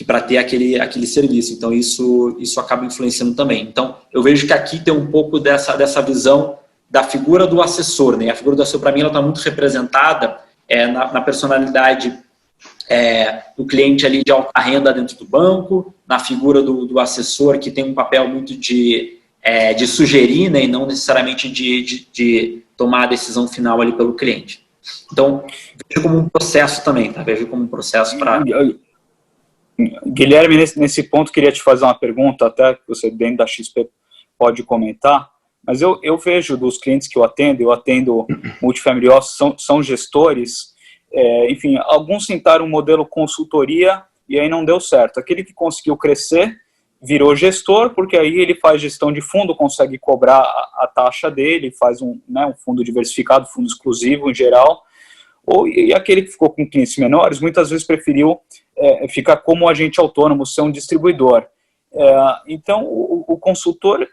para ter aquele serviço. Então, isso acaba influenciando também. Então, eu vejo que aqui tem um pouco dessa visão da figura do assessor, né? A figura do assessor, para mim, ela está muito representada na personalidade do cliente ali de alta renda dentro do banco, na figura do assessor, que tem um papel muito de sugerir, né? E não necessariamente de tomar a decisão final ali pelo cliente. Então, vejo como um processo também, tá? Vejo como um processo para... Guilherme, nesse ponto, queria te fazer uma pergunta, até que você dentro da XP pode comentar, mas eu vejo dos clientes que eu atendo multifamily office, são gestores, enfim, alguns tentaram um modelo consultoria e aí não deu certo. Aquele que conseguiu crescer virou gestor, porque aí ele faz gestão de fundo, consegue cobrar a taxa dele, faz um fundo diversificado, fundo exclusivo em geral. E aquele que ficou com clientes menores, muitas vezes preferiu ficar como agente autônomo, ser um distribuidor. Então, o consultor,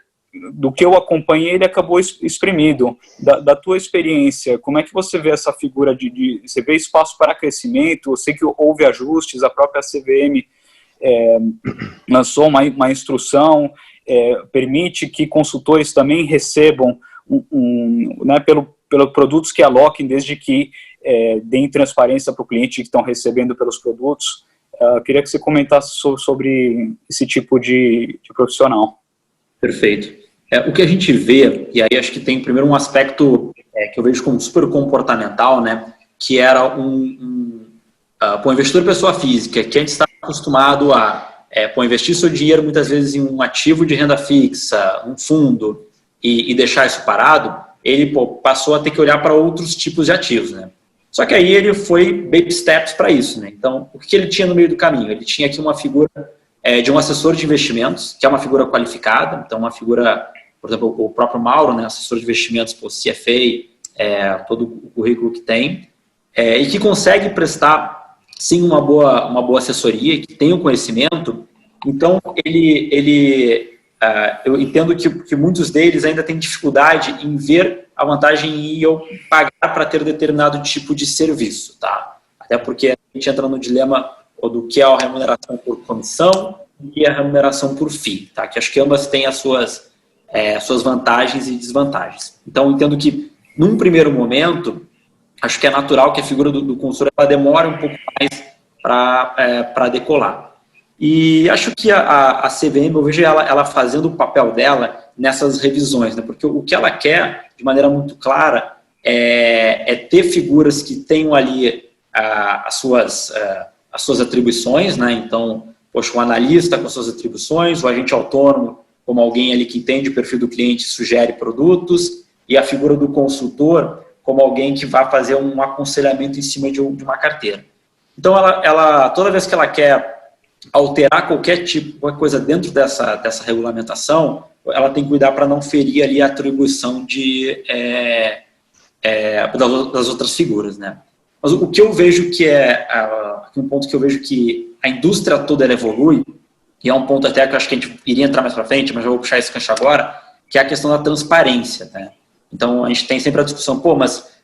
do que eu acompanhei, ele acabou exprimido. Da tua experiência, como é que você vê essa figura você vê espaço para crescimento? Eu sei que houve ajustes, a própria CVM lançou uma instrução, permite que consultores também recebam pelos produtos que aloquem, desde que deem transparência para o cliente que estão recebendo pelos produtos. Queria que você comentasse sobre esse tipo de profissional. Perfeito. O que a gente vê, e aí acho que tem primeiro um aspecto que eu vejo como super comportamental, né, que era para um investidor pessoa física, que antes estava acostumado a investir seu dinheiro muitas vezes em um ativo de renda fixa, um fundo, e deixar isso parado, ele passou a ter que olhar para outros tipos de ativos, né? Só que aí ele foi baby steps para isso, né? Então, o que ele tinha no meio do caminho? Ele tinha aqui uma figura de um assessor de investimentos, que é uma figura qualificada, então uma figura, por exemplo, o próprio Mauro, né, assessor de investimentos por CFA, todo o currículo que tem, e que consegue prestar, sim, uma boa assessoria, que tem o conhecimento. Então, eu entendo que muitos deles ainda têm dificuldade em ver a vantagem em eu pagar para ter determinado tipo de serviço, tá? Até porque a gente entra no dilema do que é a remuneração por comissão e a remuneração por FII, tá? Que acho que ambas têm as suas vantagens e desvantagens. Então, entendo que, num primeiro momento, acho que é natural que a figura do consultor ela demore um pouco mais para decolar. E acho que a CVM, eu vejo ela fazendo o papel dela nessas revisões, né? Porque o que ela quer, de maneira muito clara, é ter figuras que tenham ali as suas atribuições, né? Então, poxa, o analista com as suas atribuições, o agente autônomo como alguém ali que entende o perfil do cliente e sugere produtos, e a figura do consultor como alguém que vai fazer um aconselhamento em cima de uma carteira. Então, ela toda vez que ela quer alterar qualquer coisa dentro dessa regulamentação, ela tem que cuidar para não ferir ali a atribuição das outras figuras, né? Mas o que eu vejo que um ponto que eu vejo que a indústria toda ela evolui, e é um ponto até que eu acho que a gente iria entrar mais para frente, mas eu vou puxar esse gancho agora, que é a questão da transparência, né? Então, a gente tem sempre a discussão, mas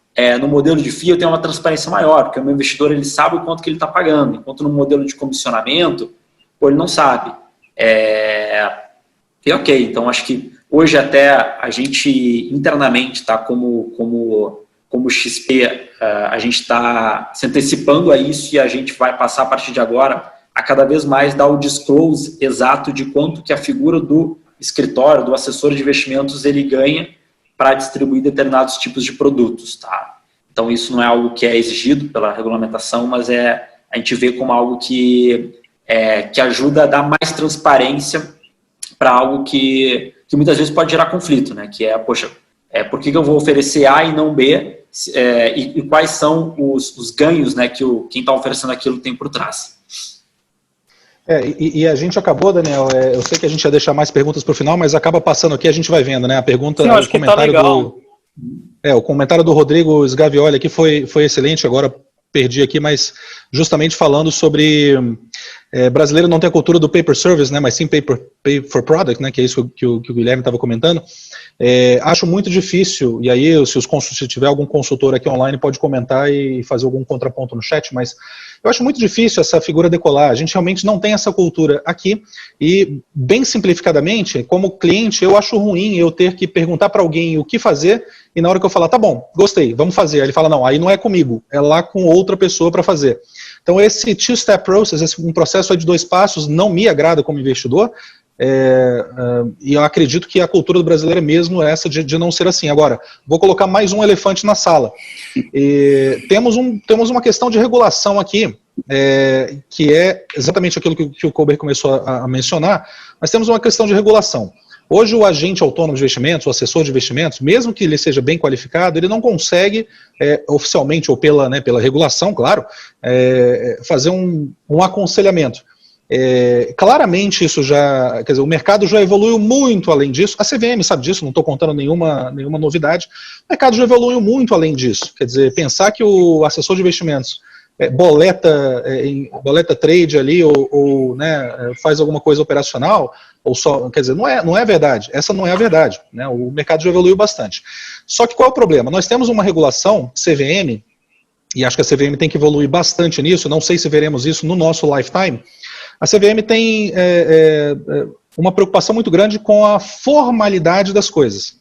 no modelo de FII eu tenho uma transparência maior, porque o meu investidor ele sabe o quanto que ele está pagando, enquanto no modelo de comissionamento, ele não sabe. E ok, então acho que hoje até a gente internamente, tá, como XP, a gente está se antecipando a isso e a gente vai passar a partir de agora a cada vez mais dar o disclose exato de quanto que a figura do escritório, do assessor de investimentos, ele ganha para distribuir determinados tipos de produtos, tá? Então, isso não é algo que é exigido pela regulamentação, mas a gente vê como algo que ajuda a dar mais transparência para algo que muitas vezes pode gerar conflito, né? Que por que eu vou oferecer A e não B? E quais são os ganhos, né, que quem está oferecendo aquilo tem por trás? E a gente acabou, Daniel, eu sei que a gente ia deixar mais perguntas para o final, mas acaba passando aqui, a gente vai vendo, né? A pergunta, acho que tá legal. O comentário do Rodrigo Sgavioli aqui foi excelente, agora perdi aqui, mas justamente falando sobre brasileiro não tem a cultura do pay per service, né, mas sim pay for product, né, que é isso que o Guilherme estava comentando. Acho muito difícil, e aí se tiver algum consultor aqui online pode comentar e fazer algum contraponto no chat, mas eu acho muito difícil essa figura decolar. A gente realmente não tem essa cultura aqui e, bem simplificadamente, como cliente, eu acho ruim eu ter que perguntar para alguém o que fazer e na hora que eu falar, tá bom, gostei, vamos fazer. Aí ele fala, não, aí não é comigo, é lá com outra pessoa para fazer. Então esse two-step process, um processo de 2 passos, não me agrada como investidor, e eu acredito que a cultura do brasileiro é mesmo essa de não ser assim. Agora, vou colocar mais um elefante na sala. Temos uma questão de regulação aqui, que é exatamente aquilo que o Kober começou a mencionar, mas temos uma questão de regulação. Hoje o agente autônomo de investimentos, o assessor de investimentos, mesmo que ele seja bem qualificado, ele não consegue, oficialmente ou pela regulação, claro, fazer um aconselhamento. Claramente isso já, quer dizer, o mercado já evoluiu muito além disso, a CVM sabe disso, não estou contando nenhuma novidade, o mercado já evoluiu muito além disso, quer dizer, pensar que o assessor de investimentos boleta trade ali ou né, faz alguma coisa operacional, ou só, quer dizer, não é verdade, essa não é a verdade, né, o mercado já evoluiu bastante. Só que qual é o problema? Nós temos uma regulação, CVM, e acho que a CVM tem que evoluir bastante nisso, não sei se veremos isso no nosso lifetime. A CVM tem uma preocupação muito grande com a formalidade das coisas.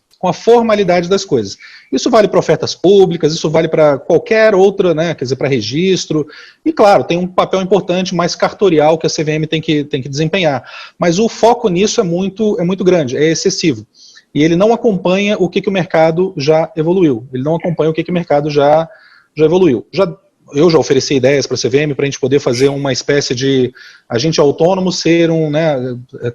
Isso vale para ofertas públicas, isso vale para qualquer outra, né, quer dizer, para registro, e claro, tem um papel importante mais cartorial que a CVM tem que desempenhar. Mas o foco nisso é muito grande, é excessivo. E ele não acompanha o que o mercado já evoluiu, ele não acompanha o que o mercado já evoluiu. Eu já ofereci ideias para a CVM para a gente poder fazer uma espécie de agente autônomo,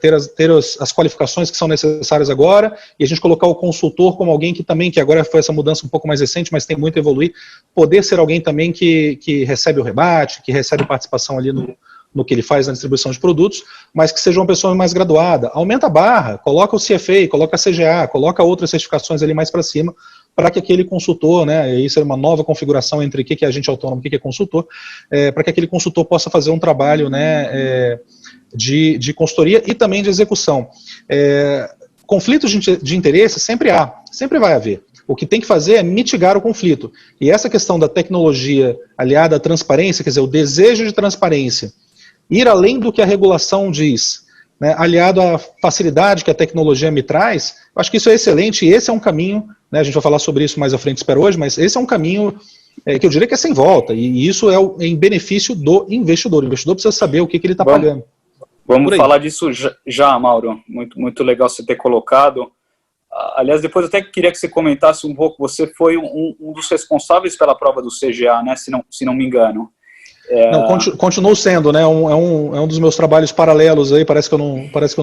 ter as qualificações que são necessárias agora, e a gente colocar o consultor como alguém que agora foi essa mudança um pouco mais recente, mas tem muito a evoluir, poder ser alguém também que recebe o rebate, que recebe participação ali no que ele faz na distribuição de produtos, mas que seja uma pessoa mais graduada. Aumenta a barra, coloca o CFA, coloca a CGA, coloca outras certificações ali mais para cima, para que aquele consultor, né, isso é uma nova configuração entre o que é agente autônomo e o que é consultor, para que aquele consultor possa fazer um trabalho, né, de consultoria e também de execução. Conflitos de interesse sempre vai haver. O que tem que fazer é mitigar o conflito. E essa questão da tecnologia aliada à transparência, quer dizer, o desejo de transparência, ir além do que a regulação diz, né, aliado à facilidade que a tecnologia me traz, eu acho que isso é excelente e esse é um caminho, né, a gente vai falar sobre isso mais à frente, espero hoje, mas esse é um caminho que eu diria que é sem volta, e isso é em benefício do investidor. O investidor precisa saber o que ele está pagando. Vamos falar disso já, Mauro. Muito legal você ter colocado. Aliás, depois eu até queria que você comentasse um pouco, você foi um dos responsáveis pela prova do CGA, né, se não me engano. Não, continuo sendo, né? É um dos meus trabalhos paralelos aí. Parece que eu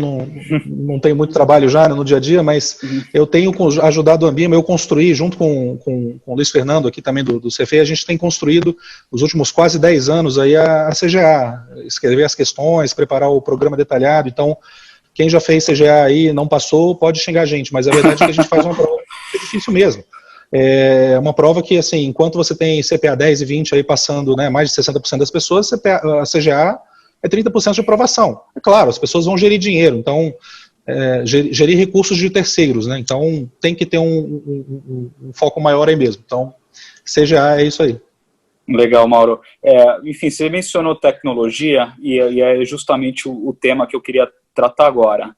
não tenho muito trabalho já, né, no dia a dia, mas eu tenho ajudado a Ambima. Eu construí, junto com o Luiz Fernando aqui também do CFE, a gente tem construído nos últimos quase 10 anos aí a CGA, escrever as questões, preparar o programa detalhado. Então, quem já fez CGA aí e não passou, pode xingar a gente, mas a verdade é que a gente faz uma prova que é difícil mesmo. É uma prova que, assim, enquanto você tem CPA 10 e 20 aí passando, né, mais de 60% das pessoas, a CGA é 30% de aprovação. É claro, as pessoas vão gerir dinheiro, então, gerir recursos de terceiros, né, então tem que ter um foco maior aí mesmo. Então, CGA é isso aí. Legal, Mauro. Enfim, você mencionou tecnologia e é justamente o tema que eu queria tratar agora.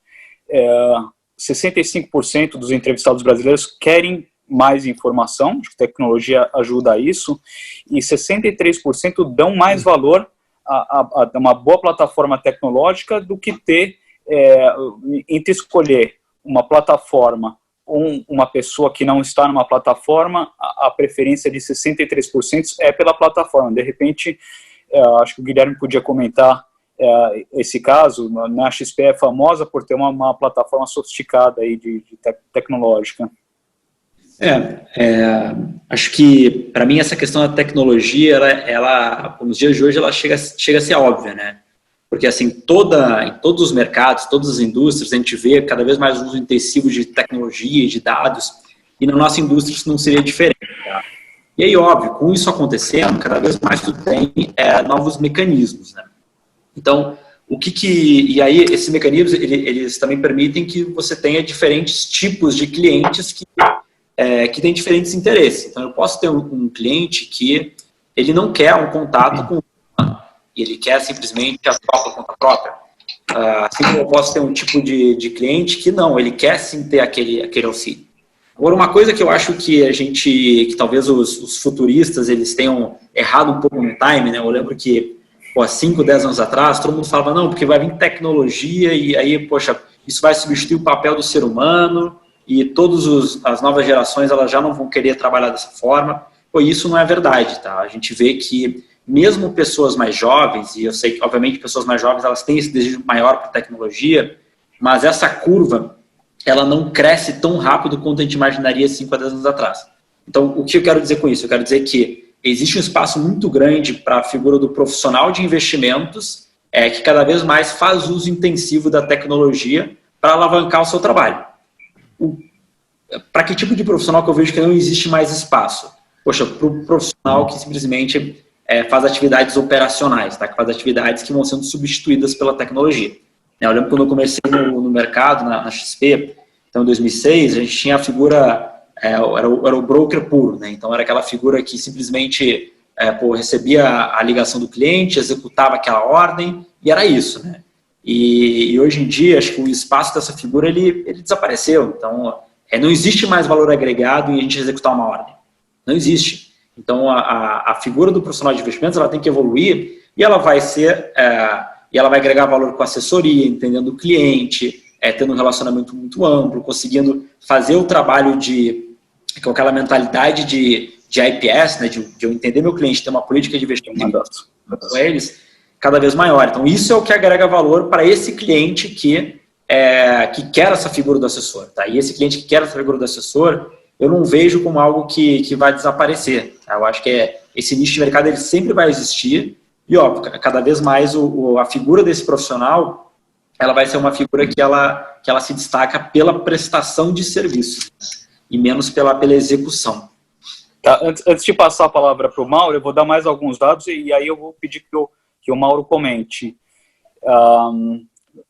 65% dos entrevistados brasileiros querem mais informação, acho que tecnologia ajuda a isso, e 63% dão mais valor a uma boa plataforma tecnológica do que entre escolher uma plataforma ou uma pessoa que não está numa plataforma, a preferência de 63% é pela plataforma. De repente, acho que o Guilherme podia comentar esse caso, a XP é famosa por ter uma plataforma sofisticada aí de tecnológica. Acho que, para mim, essa questão da tecnologia, ela, nos dias de hoje, ela chega a ser óbvia, né? Porque, assim, em todos os mercados, todas as indústrias, a gente vê cada vez mais um uso intensivo de tecnologia e de dados, e na nossa indústria isso não seria diferente, tá? E aí, óbvio, com isso acontecendo, cada vez mais tu tem novos mecanismos, né? Então, E aí esses mecanismos, eles também permitem que você tenha diferentes tipos de clientes que têm diferentes interesses. Então, eu posso ter um cliente que ele não quer um contato com o humano, ele quer simplesmente a troca contra a troca. Assim como eu posso ter um tipo de cliente que não, ele quer sim ter aquele auxílio. Agora, uma coisa que eu acho que talvez os futuristas, eles tenham errado um pouco no time, né? Eu lembro que, 5, 10 anos atrás, todo mundo falava, não, porque vai vir tecnologia e aí, poxa, isso vai substituir o papel do ser humano e todas as novas gerações, elas já não vão querer trabalhar dessa forma. Isso não é verdade, tá? A gente vê que mesmo pessoas mais jovens, e eu sei que, obviamente, pessoas mais jovens, elas têm esse desejo maior por tecnologia, mas essa curva, ela não cresce tão rápido quanto a gente imaginaria 5 a 10 anos atrás. Então, o que eu quero dizer com isso? Eu quero dizer que existe um espaço muito grande para a figura do profissional de investimentos, que cada vez mais faz uso intensivo da tecnologia para alavancar o seu trabalho. Para que tipo de profissional que eu vejo que não existe mais espaço? Poxa, para o profissional que simplesmente faz atividades operacionais, tá? Que faz atividades que vão sendo substituídas pela tecnologia. Eu lembro quando eu comecei no mercado, na XP, então em 2006, a gente tinha a figura, era o broker puro, né? Então era aquela figura que simplesmente recebia a ligação do cliente, executava aquela ordem e era isso, né? E hoje em dia, acho que o espaço dessa figura ele desapareceu. Então, não existe mais valor agregado em a gente executar uma ordem. Não existe. Então, a figura do profissional de investimentos ela tem que evoluir e ela vai ser... e ela vai agregar valor com assessoria, entendendo o cliente, tendo um relacionamento muito amplo, conseguindo fazer o trabalho com aquela mentalidade de IPS, né, de eu entender meu cliente, ter uma política de investimento com eles, cada vez maior. Então, isso é o que agrega valor para esse cliente que quer essa figura do assessor. Tá? E esse cliente que quer essa figura do assessor, eu não vejo como algo que vai desaparecer. Tá? Eu acho que esse nicho de mercado ele sempre vai existir. E, óbvio, cada vez mais a figura desse profissional, ela vai ser uma figura que ela se destaca pela prestação de serviço e menos pela execução. Tá, antes de passar a palavra para o Mauro, eu vou dar mais alguns dados e aí eu vou pedir que o Mauro comente.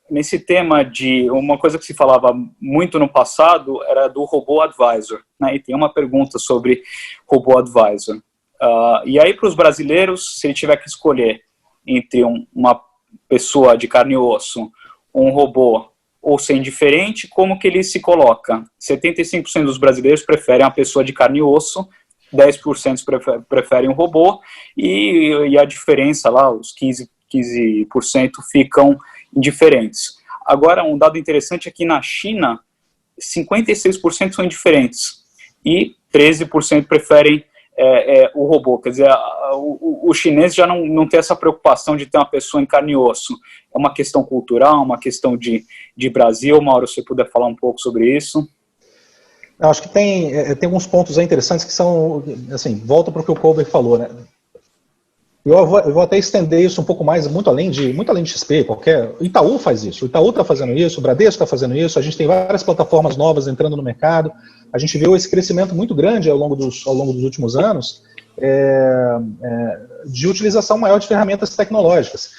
Nesse tema de uma coisa que se falava muito no passado era do robô advisor, né? E tem uma pergunta sobre robô advisor. E aí, para os brasileiros, se ele tiver que escolher entre uma pessoa de carne e osso, um robô ou ser indiferente, como que ele se coloca? 75% dos brasileiros preferem uma pessoa de carne e osso, 10% preferem um robô, e a diferença lá, os 15% ficam indiferentes. Agora, um dado interessante é que na China, 56% são indiferentes, e 13% preferem o robô. Quer dizer, o chinês já não tem essa preocupação de ter uma pessoa em carne e osso. É uma questão cultural, uma questão de Brasil. Mauro, se você puder falar um pouco sobre isso. Eu acho que tem alguns pontos interessantes que são, assim, volta para o que o Colbert falou, né? Eu vou até estender isso um pouco mais, muito além de XP, Itaú faz isso, o Itaú está fazendo isso, o Bradesco está fazendo isso, a gente tem várias plataformas novas entrando no mercado, a gente viu esse crescimento muito grande ao longo dos últimos anos de utilização maior de ferramentas tecnológicas.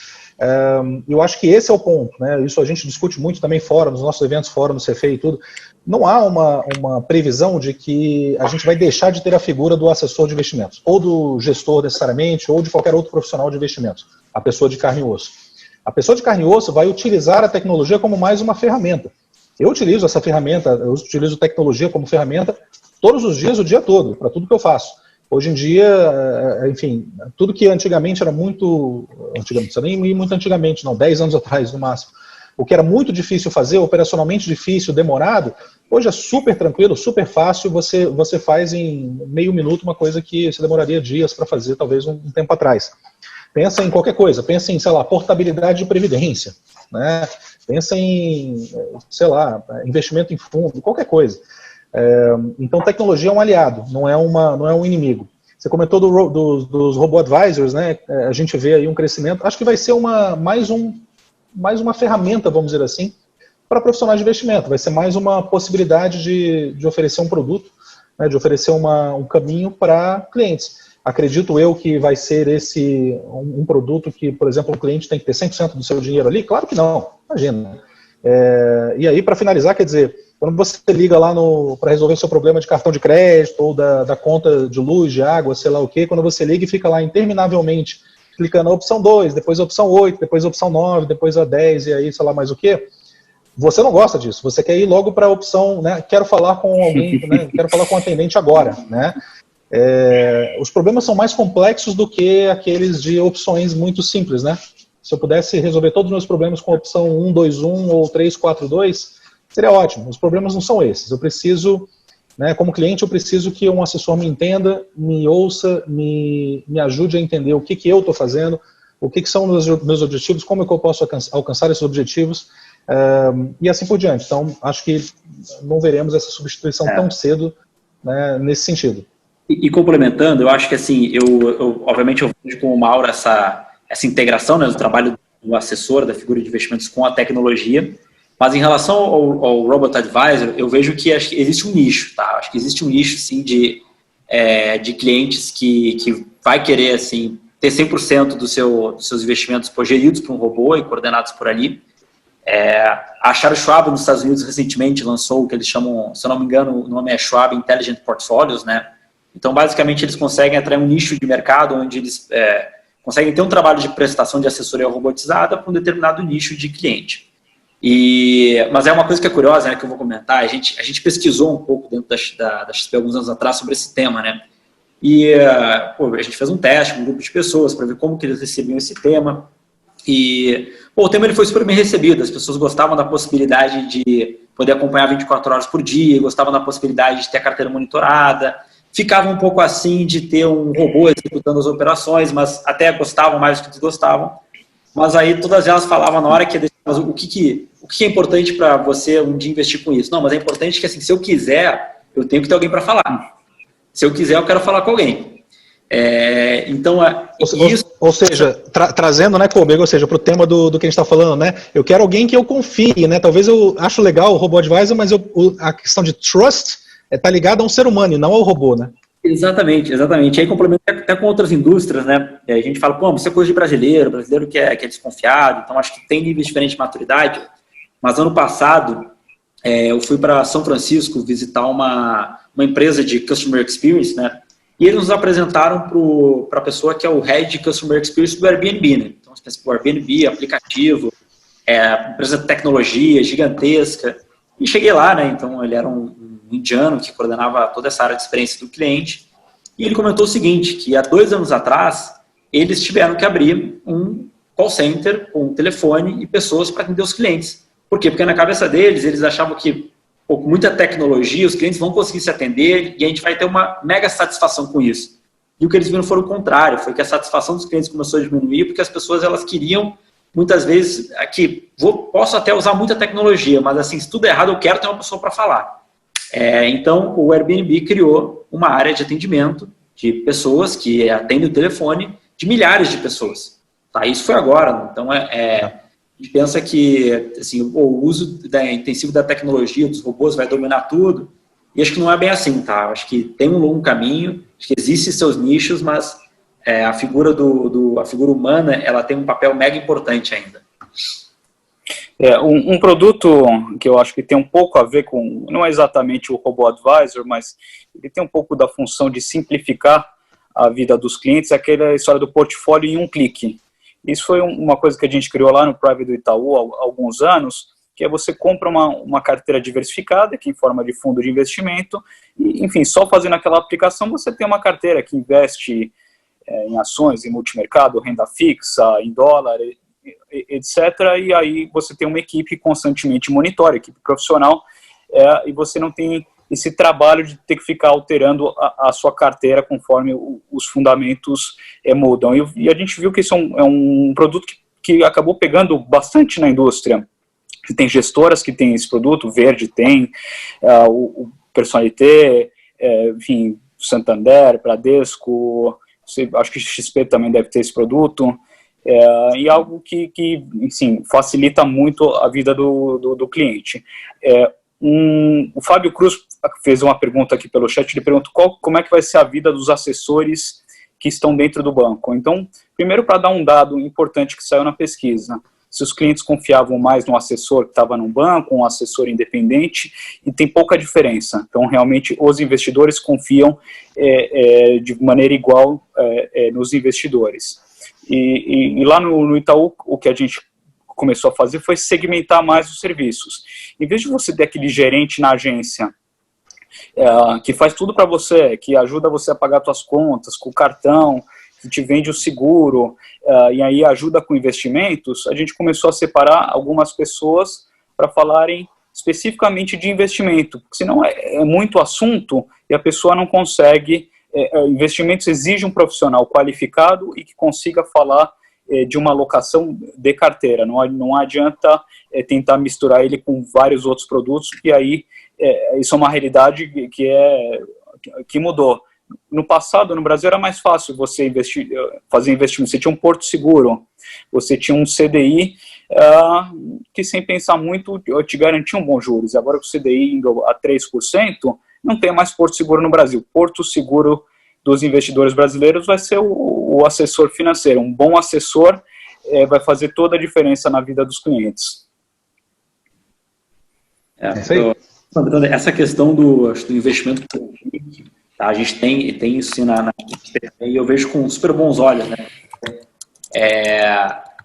Eu acho que esse é o ponto, né? Isso a gente discute muito também fora, nos nossos eventos fora, no CFE e tudo. Não há uma previsão de que a gente vai deixar de ter a figura do assessor de investimentos, ou do gestor necessariamente, ou de qualquer outro profissional de investimentos, a pessoa de carne e osso. A pessoa de carne e osso vai utilizar a tecnologia como mais uma ferramenta. Eu utilizo essa ferramenta, eu utilizo tecnologia como ferramenta todos os dias, o dia todo, para tudo que eu faço. Hoje em dia, enfim, tudo que antigamente era muito... Antigamente, nem muito antigamente, não, 10 anos atrás no máximo. O que era muito difícil fazer, operacionalmente difícil, demorado, hoje é super tranquilo, super fácil, você faz em meio minuto uma coisa que você demoraria dias para fazer, talvez um tempo atrás. Pensa em qualquer coisa, pensa em, sei lá, portabilidade de previdência, né? Pensa em, sei lá, investimento em fundo, qualquer coisa. Então, tecnologia é um aliado, não é um inimigo. Você comentou dos robô advisors, né? A gente vê aí um crescimento, acho que vai ser mais uma ferramenta, vamos dizer assim, para profissionais de investimento. Vai ser mais uma possibilidade de oferecer um produto, né, de oferecer um caminho para clientes. Acredito eu que vai ser esse um produto que, por exemplo, o cliente tem que ter 100% do seu dinheiro ali? Claro que não, imagina. E aí, para finalizar, quer dizer, quando você liga lá para resolver o seu problema de cartão de crédito ou da conta de luz, de água, sei lá o quê, quando você liga e fica lá interminavelmente clicando a opção 2, depois a opção 8, depois a opção 9, depois a 10 e aí sei lá mais o quê, você não gosta disso, você quer ir logo para a opção, né, quero falar com alguém, né, quero falar com o atendente agora, né? Os problemas são mais complexos do que aqueles de opções muito simples, né? Se eu pudesse resolver todos os meus problemas com a opção 121 ou 342, seria ótimo. Os problemas não são esses. Eu preciso, né, como cliente, eu preciso que um assessor me entenda, me ouça, me ajude a entender o que eu estou fazendo, o que são os meus objetivos, como é que eu posso alcançar esses objetivos, e assim por diante. Então, acho que não veremos essa substituição tão cedo, né, nesse sentido. E complementando, eu acho que assim, obviamente eu vejo com o Mauro essa integração, né, do trabalho do assessor, da figura de investimentos com a tecnologia, mas em relação ao Robot Advisor, eu vejo que acho que existe um nicho, tá? Acho que existe um nicho, sim, de clientes que vai querer, assim, ter 100% dos seus investimentos geridos por um robô e coordenados por ali. A Charles Schwab, nos Estados Unidos, recentemente lançou o que eles chamam, se eu não me engano, o nome é Schwab Intelligent Portfolios, né? Então, basicamente, eles conseguem atrair um nicho de mercado onde eles conseguem ter um trabalho de prestação de assessoria robotizada para um determinado nicho de cliente. Mas é uma coisa que é curiosa, né, que eu vou comentar. A gente pesquisou um pouco dentro da XP alguns anos atrás sobre esse tema, né? E a gente fez um teste com um grupo de pessoas para ver como que eles recebiam esse tema. E o tema ele foi super bem recebido. As pessoas gostavam da possibilidade de poder acompanhar 24 horas por dia, gostavam da possibilidade de ter a carteira monitorada, ficavam um pouco assim de ter um robô executando as operações, mas até gostavam mais do que desgostavam. Mas aí todas elas falavam na hora que mas o que é importante para você um dia investir com isso? Não, mas é importante que assim, se eu quiser, eu tenho que ter alguém para falar. Se eu quiser, eu quero falar com alguém. Então, isso... Ou seja, trazendo, né, Kobe, ou seja, para o tema do que a gente está falando, né? Eu quero alguém que eu confie, né? Talvez eu acho legal o robô advisor, mas a questão de trust está ligada a um ser humano e não ao robô, né? Exatamente. Aí complementa até com outras indústrias, né? A gente fala, pô, isso é coisa de brasileiro que é desconfiado, então acho que tem níveis diferentes de maturidade. Mas ano passado, eu fui para São Francisco visitar uma empresa de Customer Experience, né? E eles nos apresentaram para a pessoa que é o Head de Customer Experience do Airbnb, né? Então, você pensa, o Airbnb, aplicativo, empresa de tecnologia gigantesca. E cheguei lá, né? Então, ele era um indiano que coordenava toda essa área de experiência do cliente. E ele comentou o seguinte, que há 2 anos atrás, eles tiveram que abrir um call center com um telefone e pessoas para atender os clientes. Por quê? Porque na cabeça deles, eles achavam que com muita tecnologia, os clientes vão conseguir se atender e a gente vai ter uma mega satisfação com isso. E o que eles viram foi o contrário, foi que a satisfação dos clientes começou a diminuir porque as pessoas elas queriam, muitas vezes, posso até usar muita tecnologia, mas assim, se tudo é errado, eu quero ter uma pessoa para falar. Então, o Airbnb criou uma área de atendimento de pessoas que atendem o telefone de milhares de pessoas. Tá? Isso foi agora. Então, a gente pensa que assim, o uso intensivo da tecnologia, dos robôs, vai dominar tudo. E acho que não é bem assim. Tá? Acho que tem um longo caminho, acho que existem seus nichos, mas a figura a figura humana ela tem um papel mega importante ainda. Um produto que eu acho que tem um pouco a ver com, não é exatamente o Robot Advisor, mas ele tem um pouco da função de simplificar a vida dos clientes, é aquela história do portfólio em um clique. Isso foi uma coisa que a gente criou lá no Private do Itaú há alguns anos, que é você compra uma carteira diversificada, que em forma de fundo de investimento, e, enfim, só fazendo aquela aplicação você tem uma carteira que investe em ações, em multimercado, renda fixa, em dólar, etc. E aí você tem uma equipe que constantemente monitora, equipe profissional, e você não tem esse trabalho de ter que ficar alterando a sua carteira conforme os fundamentos mudam. E a gente viu que isso é um produto que acabou pegando bastante na indústria. Tem gestoras que têm esse produto, Verde tem, o Personalité, enfim, Santander, Bradesco, acho que XP também deve ter esse produto. E algo que enfim, facilita muito a vida do cliente. O Fábio Cruz fez uma pergunta aqui pelo chat, ele pergunta como é que vai ser a vida dos assessores que estão dentro do banco. Então, primeiro, para dar um dado importante que saiu na pesquisa, se os clientes confiavam mais no assessor que estava no banco, um assessor independente, e tem pouca diferença. Então, realmente, os investidores confiam de maneira igual nos investidores. E lá no Itaú, o que a gente começou a fazer foi segmentar mais os serviços. Em vez de você ter aquele gerente na agência que faz tudo para você, que ajuda você a pagar suas contas com o cartão, que te vende o seguro, e aí ajuda com investimentos, a gente começou a separar algumas pessoas para falarem especificamente de investimento, porque senão é muito assunto e a pessoa não consegue. Investimentos exige um profissional qualificado e que consiga falar de uma alocação de carteira. Não adianta tentar misturar ele com vários outros produtos, que aí isso é uma realidade que mudou. No passado, no Brasil, era mais fácil você fazer investimento. Você tinha um porto seguro, você tinha um CDI que, sem pensar muito, te garantia um bom juros. Agora, com o CDI indo a 3%, não tem mais porto seguro no Brasil. Porto seguro dos investidores brasileiros vai ser o assessor financeiro. Um bom assessor vai fazer toda a diferença na vida dos clientes. Essa questão do investimento, tá, a gente tem isso e eu vejo com super bons olhos, né?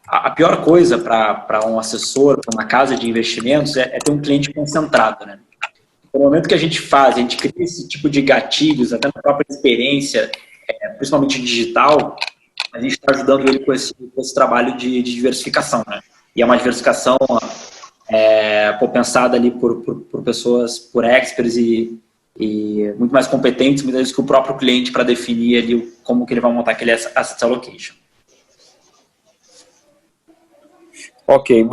A pior coisa para um assessor, para uma casa de investimentos, é ter um cliente concentrado, né? No momento que a gente cria esse tipo de gatilhos, até na própria experiência, principalmente digital, a gente está ajudando ele com esse trabalho de diversificação, né? E é uma diversificação pensada ali por pessoas, por experts e muito mais competentes, muitas vezes, que o próprio cliente, para definir ali como que ele vai montar aquele asset allocation. Ok,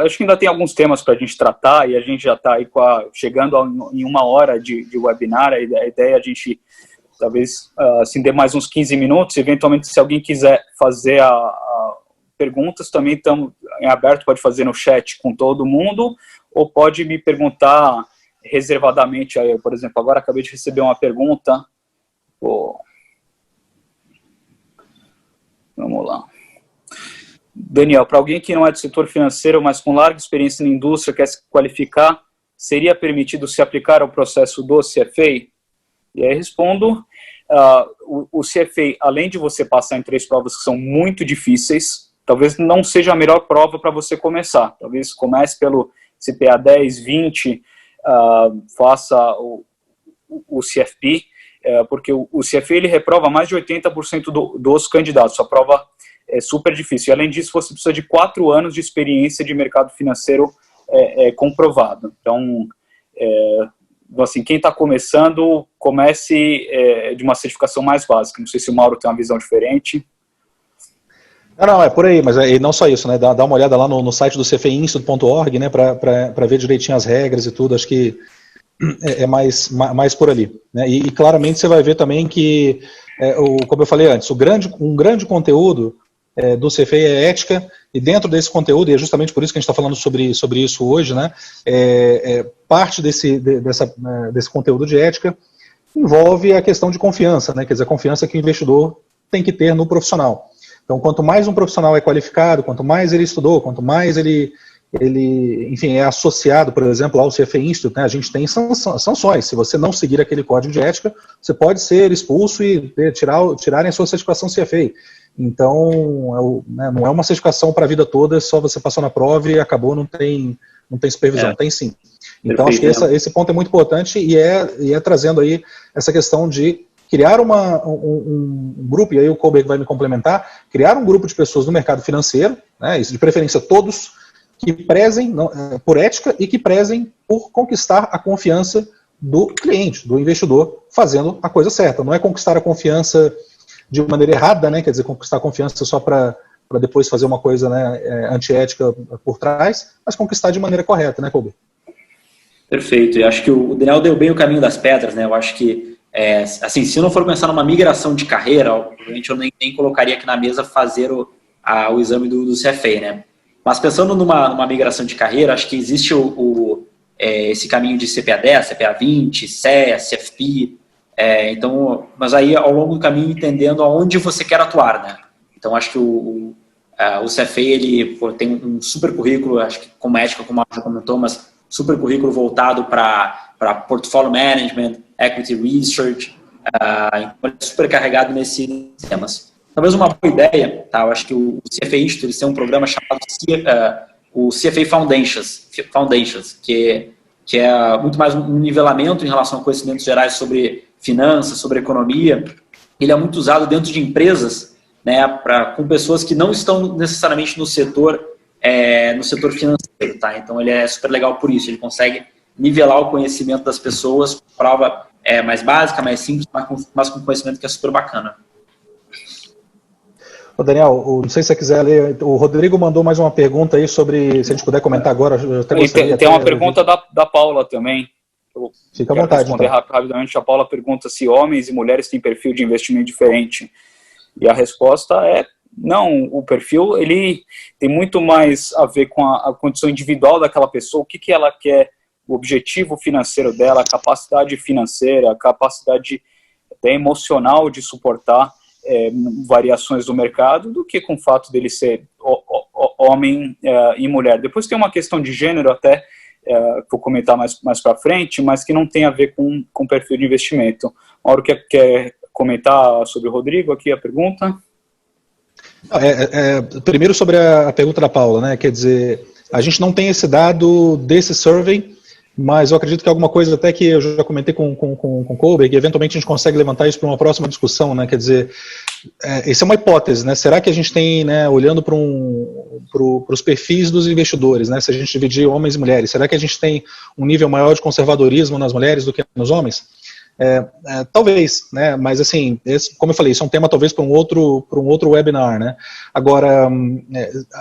acho que ainda tem alguns temas para a gente tratar e a gente já está aí chegando em 1 hora de webinar. A ideia é a gente, talvez, assim, dê mais uns 15 minutos. Eventualmente, se alguém quiser fazer perguntas, também estamos em aberto, pode fazer no chat com todo mundo, ou pode me perguntar reservadamente. Aí, por exemplo, agora acabei de receber uma pergunta. Vamos lá. Daniel, para alguém que não é do setor financeiro, mas com larga experiência na indústria, quer se qualificar, seria permitido se aplicar ao processo do CFA? E aí respondo, o CFA, além de você passar em 3 provas que são muito difíceis, talvez não seja a melhor prova para você começar. Talvez comece pelo CPA 10, 20, faça o CFP, porque o CFA ele reprova mais de 80% dos candidatos. A prova é super difícil. E, além disso, você precisa de 4 anos de experiência de mercado financeiro comprovado. Então, assim, quem está começando, comece de uma certificação mais básica. Não sei se o Mauro tem uma visão diferente. Não, é por aí, mas não só isso, né? Dá uma olhada lá no site do cfainstitute.org, né? Para ver direitinho as regras e tudo. Acho que é mais por ali, né? E claramente você vai ver também que, como eu falei antes, um grande conteúdo do CFA é ética, e dentro desse conteúdo, e é justamente por isso que a gente está falando sobre isso hoje, né? Parte desse conteúdo de ética envolve a questão de confiança, né? Quer dizer, a confiança que o investidor tem que ter no profissional. Então, quanto mais um profissional é qualificado, quanto mais ele estudou, quanto mais ele enfim, é associado, por exemplo, ao CFA Institute, né, a gente tem sanções. Se você não seguir aquele código de ética, você pode ser expulso e tirarem a sua certificação CFA. Então, não é uma certificação para a vida toda, só você passou na prova e acabou, não tem supervisão. Tem sim. Então, acho que esse ponto é muito importante e é trazendo aí essa questão de criar um grupo, e aí o Colbeck vai me complementar, criar um grupo de pessoas no mercado financeiro, né, de preferência todos, que prezem por ética e que prezem por conquistar a confiança do cliente, do investidor, fazendo a coisa certa. Não é conquistar a confiança de maneira errada, né, quer dizer, conquistar a confiança só para depois fazer uma coisa, né, antiética por trás, mas conquistar de maneira correta, né, Colbeck? Perfeito, e acho que o Daniel deu bem o caminho das pedras, né, eu acho que assim, se eu não for pensar numa migração de carreira, obviamente eu nem colocaria aqui na mesa fazer o exame do CFA, né? Mas pensando numa migração de carreira, acho que existe esse caminho de CPA 10, CPA 20, CEA, CFP, Então, mas aí ao longo do caminho entendendo aonde você quer atuar, né? Então acho que o CFA ele tem um super currículo, acho que como ética, como a já comentou, mas super currículo voltado para portfolio management, equity research, então ele é super carregado nesses temas. Talvez uma boa ideia, tá? Eu acho que o CFA Institute ele tem um programa chamado o CFA Foundations, que é muito mais um nivelamento em relação a conhecimentos gerais sobre finanças, sobre economia. Ele é muito usado dentro de empresas, né, com pessoas que não estão necessariamente no setor financeiro, tá? Então ele é super legal por isso, ele consegue nivelar o conhecimento das pessoas, prova mais básica, mais simples, mas com conhecimento que é super bacana. Ô Daniel, não sei se você quiser ler, o Rodrigo mandou mais uma pergunta aí sobre, se a gente puder comentar agora. Eu até gostaria, tem uma pergunta da Paula também. Fica à vontade. Responder então rapidamente. A Paula pergunta se homens e mulheres têm perfil de investimento diferente. E a resposta é não. O perfil ele tem muito mais a ver com a condição individual daquela pessoa, o que ela quer, o objetivo financeiro dela, a capacidade financeira, a capacidade até emocional de suportar variações do mercado, do que com o fato dele ser homem e mulher. Depois tem uma questão de gênero até, vou comentar mais para frente, mas que não tem a ver com perfil de investimento. Mauro quer comentar sobre o Rodrigo aqui, a pergunta? Primeiro sobre a pergunta da Paula, né? Quer dizer, a gente não tem esse dado desse survey, mas eu acredito que é alguma coisa até que eu já comentei com o Colbert, que eventualmente a gente consegue levantar isso para uma próxima discussão, né? Quer dizer, isso é uma hipótese, né? Será que a gente tem, né, olhando para os perfis dos investidores, né? Se a gente dividir homens e mulheres, será que a gente tem um nível maior de conservadorismo nas mulheres do que nos homens? Talvez, né? Mas assim, como eu falei, isso é um tema talvez para um outro webinar, né? Agora,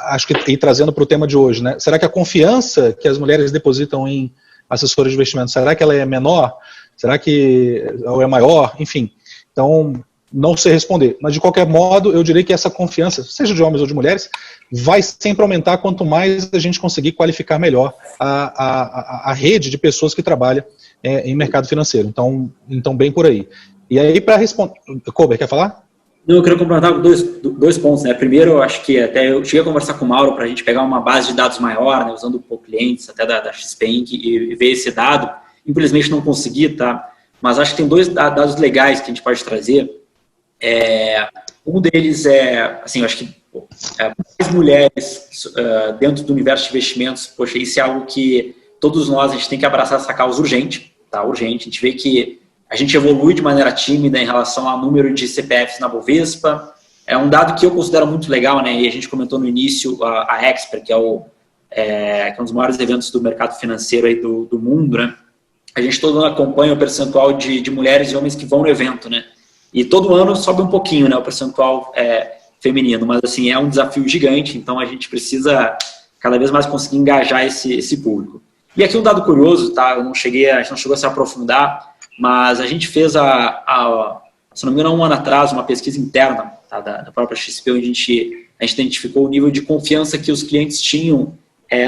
acho que e trazendo para o tema de hoje, né? Será que a confiança que as mulheres depositam em assessores de investimento, será que ela é menor? Será que ou é maior? Enfim, então não sei responder, mas de qualquer modo eu diria que essa confiança, seja de homens ou de mulheres, vai sempre aumentar quanto mais a gente conseguir qualificar melhor a rede de pessoas que trabalham em mercado financeiro. Então bem por aí. E aí para responder, Colbert, quer falar? Não, eu quero complementar dois pontos, né? Primeiro, eu acho que até eu cheguei a conversar com o Mauro para a gente pegar uma base de dados maior, né, usando por clientes até da XP Inc. e ver esse dado. Infelizmente não consegui, tá? Mas acho que tem dois dados legais que a gente pode trazer. Um deles assim, eu acho que mais mulheres dentro do universo de investimentos, poxa, isso é algo que todos nós, a gente tem que abraçar essa causa urgente, tá? Urgente. A gente vê que a gente evolui de maneira tímida em relação ao número de CPFs na Bovespa. É um dado que eu considero muito legal, né? E a gente comentou no início a Expert, que é um dos maiores eventos do mercado financeiro aí do mundo, né? A gente todo ano acompanha o percentual de mulheres e homens que vão no evento, né? E todo ano sobe um pouquinho, né? O percentual feminino, mas assim, é um desafio gigante, então a gente precisa cada vez mais conseguir engajar esse público. E aqui um dado curioso, tá? A gente não chegou a se aprofundar, mas a gente fez, se não me engano, há um ano atrás, uma pesquisa interna, tá, da própria XP, onde a gente identificou o nível de confiança que os clientes tinham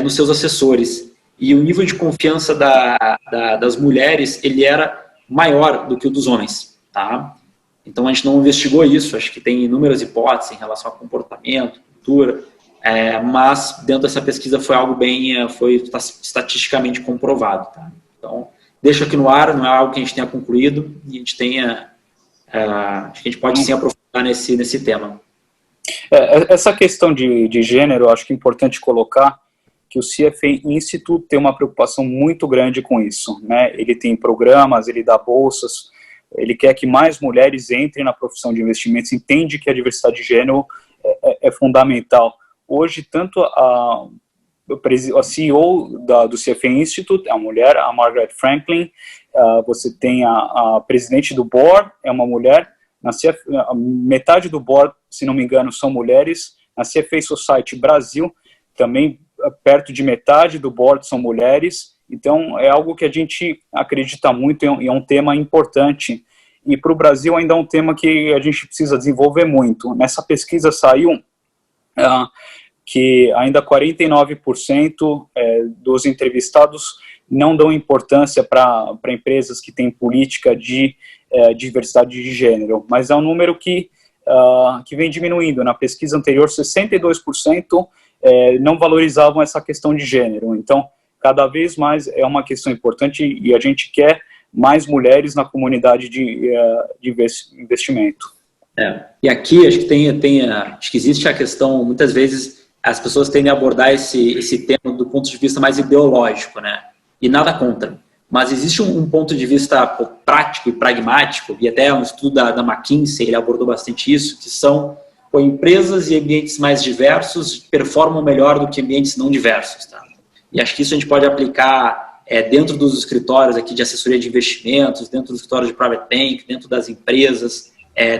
nos seus assessores. E o nível de confiança das mulheres, ele era maior do que o dos homens. Tá? Então, a gente não investigou isso, acho que tem inúmeras hipóteses em relação a comportamento, cultura, mas dentro dessa pesquisa foi algo foi estatisticamente comprovado. Tá? Então, deixo aqui no ar, não é algo que a gente tenha concluído, e a gente acho que a gente pode sim aprofundar nesse tema. Essa questão de gênero, acho que é importante colocar que o CFA Institute tem uma preocupação muito grande com isso, né? Ele tem programas, ele dá bolsas, ele quer que mais mulheres entrem na profissão de investimentos, entende que a diversidade de gênero é fundamental. Hoje, tanto a CEO do CFA Institute é uma mulher, a Margaret Franklin, você tem a presidente do board, é uma mulher, metade do board, se não me engano, são mulheres, na CFA Society Brasil, também perto de metade do board são mulheres, então é algo que a gente acredita muito e é um tema importante. E para o Brasil ainda é um tema que a gente precisa desenvolver muito. Nessa pesquisa saiu que ainda 49% dos entrevistados não dão importância para empresas que têm política de diversidade de gênero, mas é um número que vem diminuindo. Na pesquisa anterior, 62% não valorizavam essa questão de gênero. Então, cada vez mais é uma questão importante e a gente quer mais mulheres na comunidade de investimento. E aqui acho que acho que existe a questão, muitas vezes as pessoas tendem a abordar esse tema do ponto de vista mais ideológico, né? E nada contra. Mas existe um ponto de vista prático e pragmático, e até um estudo da McKinsey, ele abordou bastante isso, que são empresas e ambientes mais diversos performam melhor do que ambientes não diversos, tá? E acho que isso a gente pode aplicar dentro dos escritórios aqui de assessoria de investimentos, dentro dos escritórios de private bank, dentro das empresas,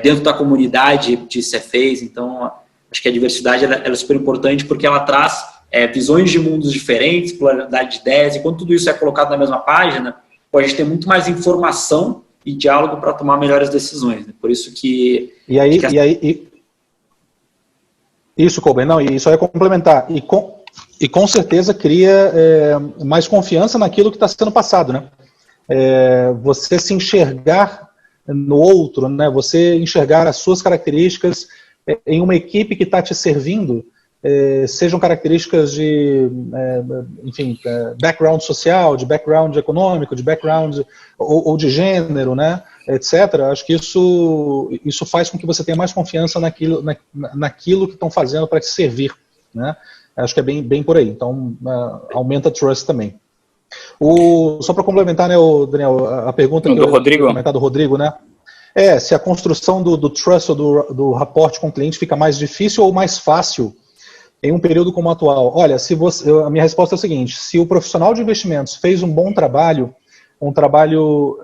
dentro da comunidade de CFAs. Então, acho que a diversidade ela é super importante porque ela traz visões de mundos diferentes, pluralidade de ideias, e quando tudo isso é colocado na mesma página, a gente tem muito mais informação e diálogo para tomar melhores decisões, né? Por isso que... Isso, Colben, não, isso aí é complementar. E com certeza cria mais confiança naquilo que está sendo passado, né? Você se enxergar no outro, né? Você enxergar as suas características em uma equipe que está te servindo, sejam características de, enfim, background social, de background econômico, de background ou de gênero, né, etc. Acho que isso faz com que você tenha mais confiança naquilo que estão fazendo para te servir, né? Acho que é bem por aí. Então, aumenta trust também. Só para complementar, né, Daniel, a pergunta do Rodrigo, né? Se a construção do trust ou do rapport com o cliente fica mais difícil ou mais fácil em um período como o atual. Olha, a minha resposta é a seguinte: se o profissional de investimentos fez um bom trabalho, um trabalho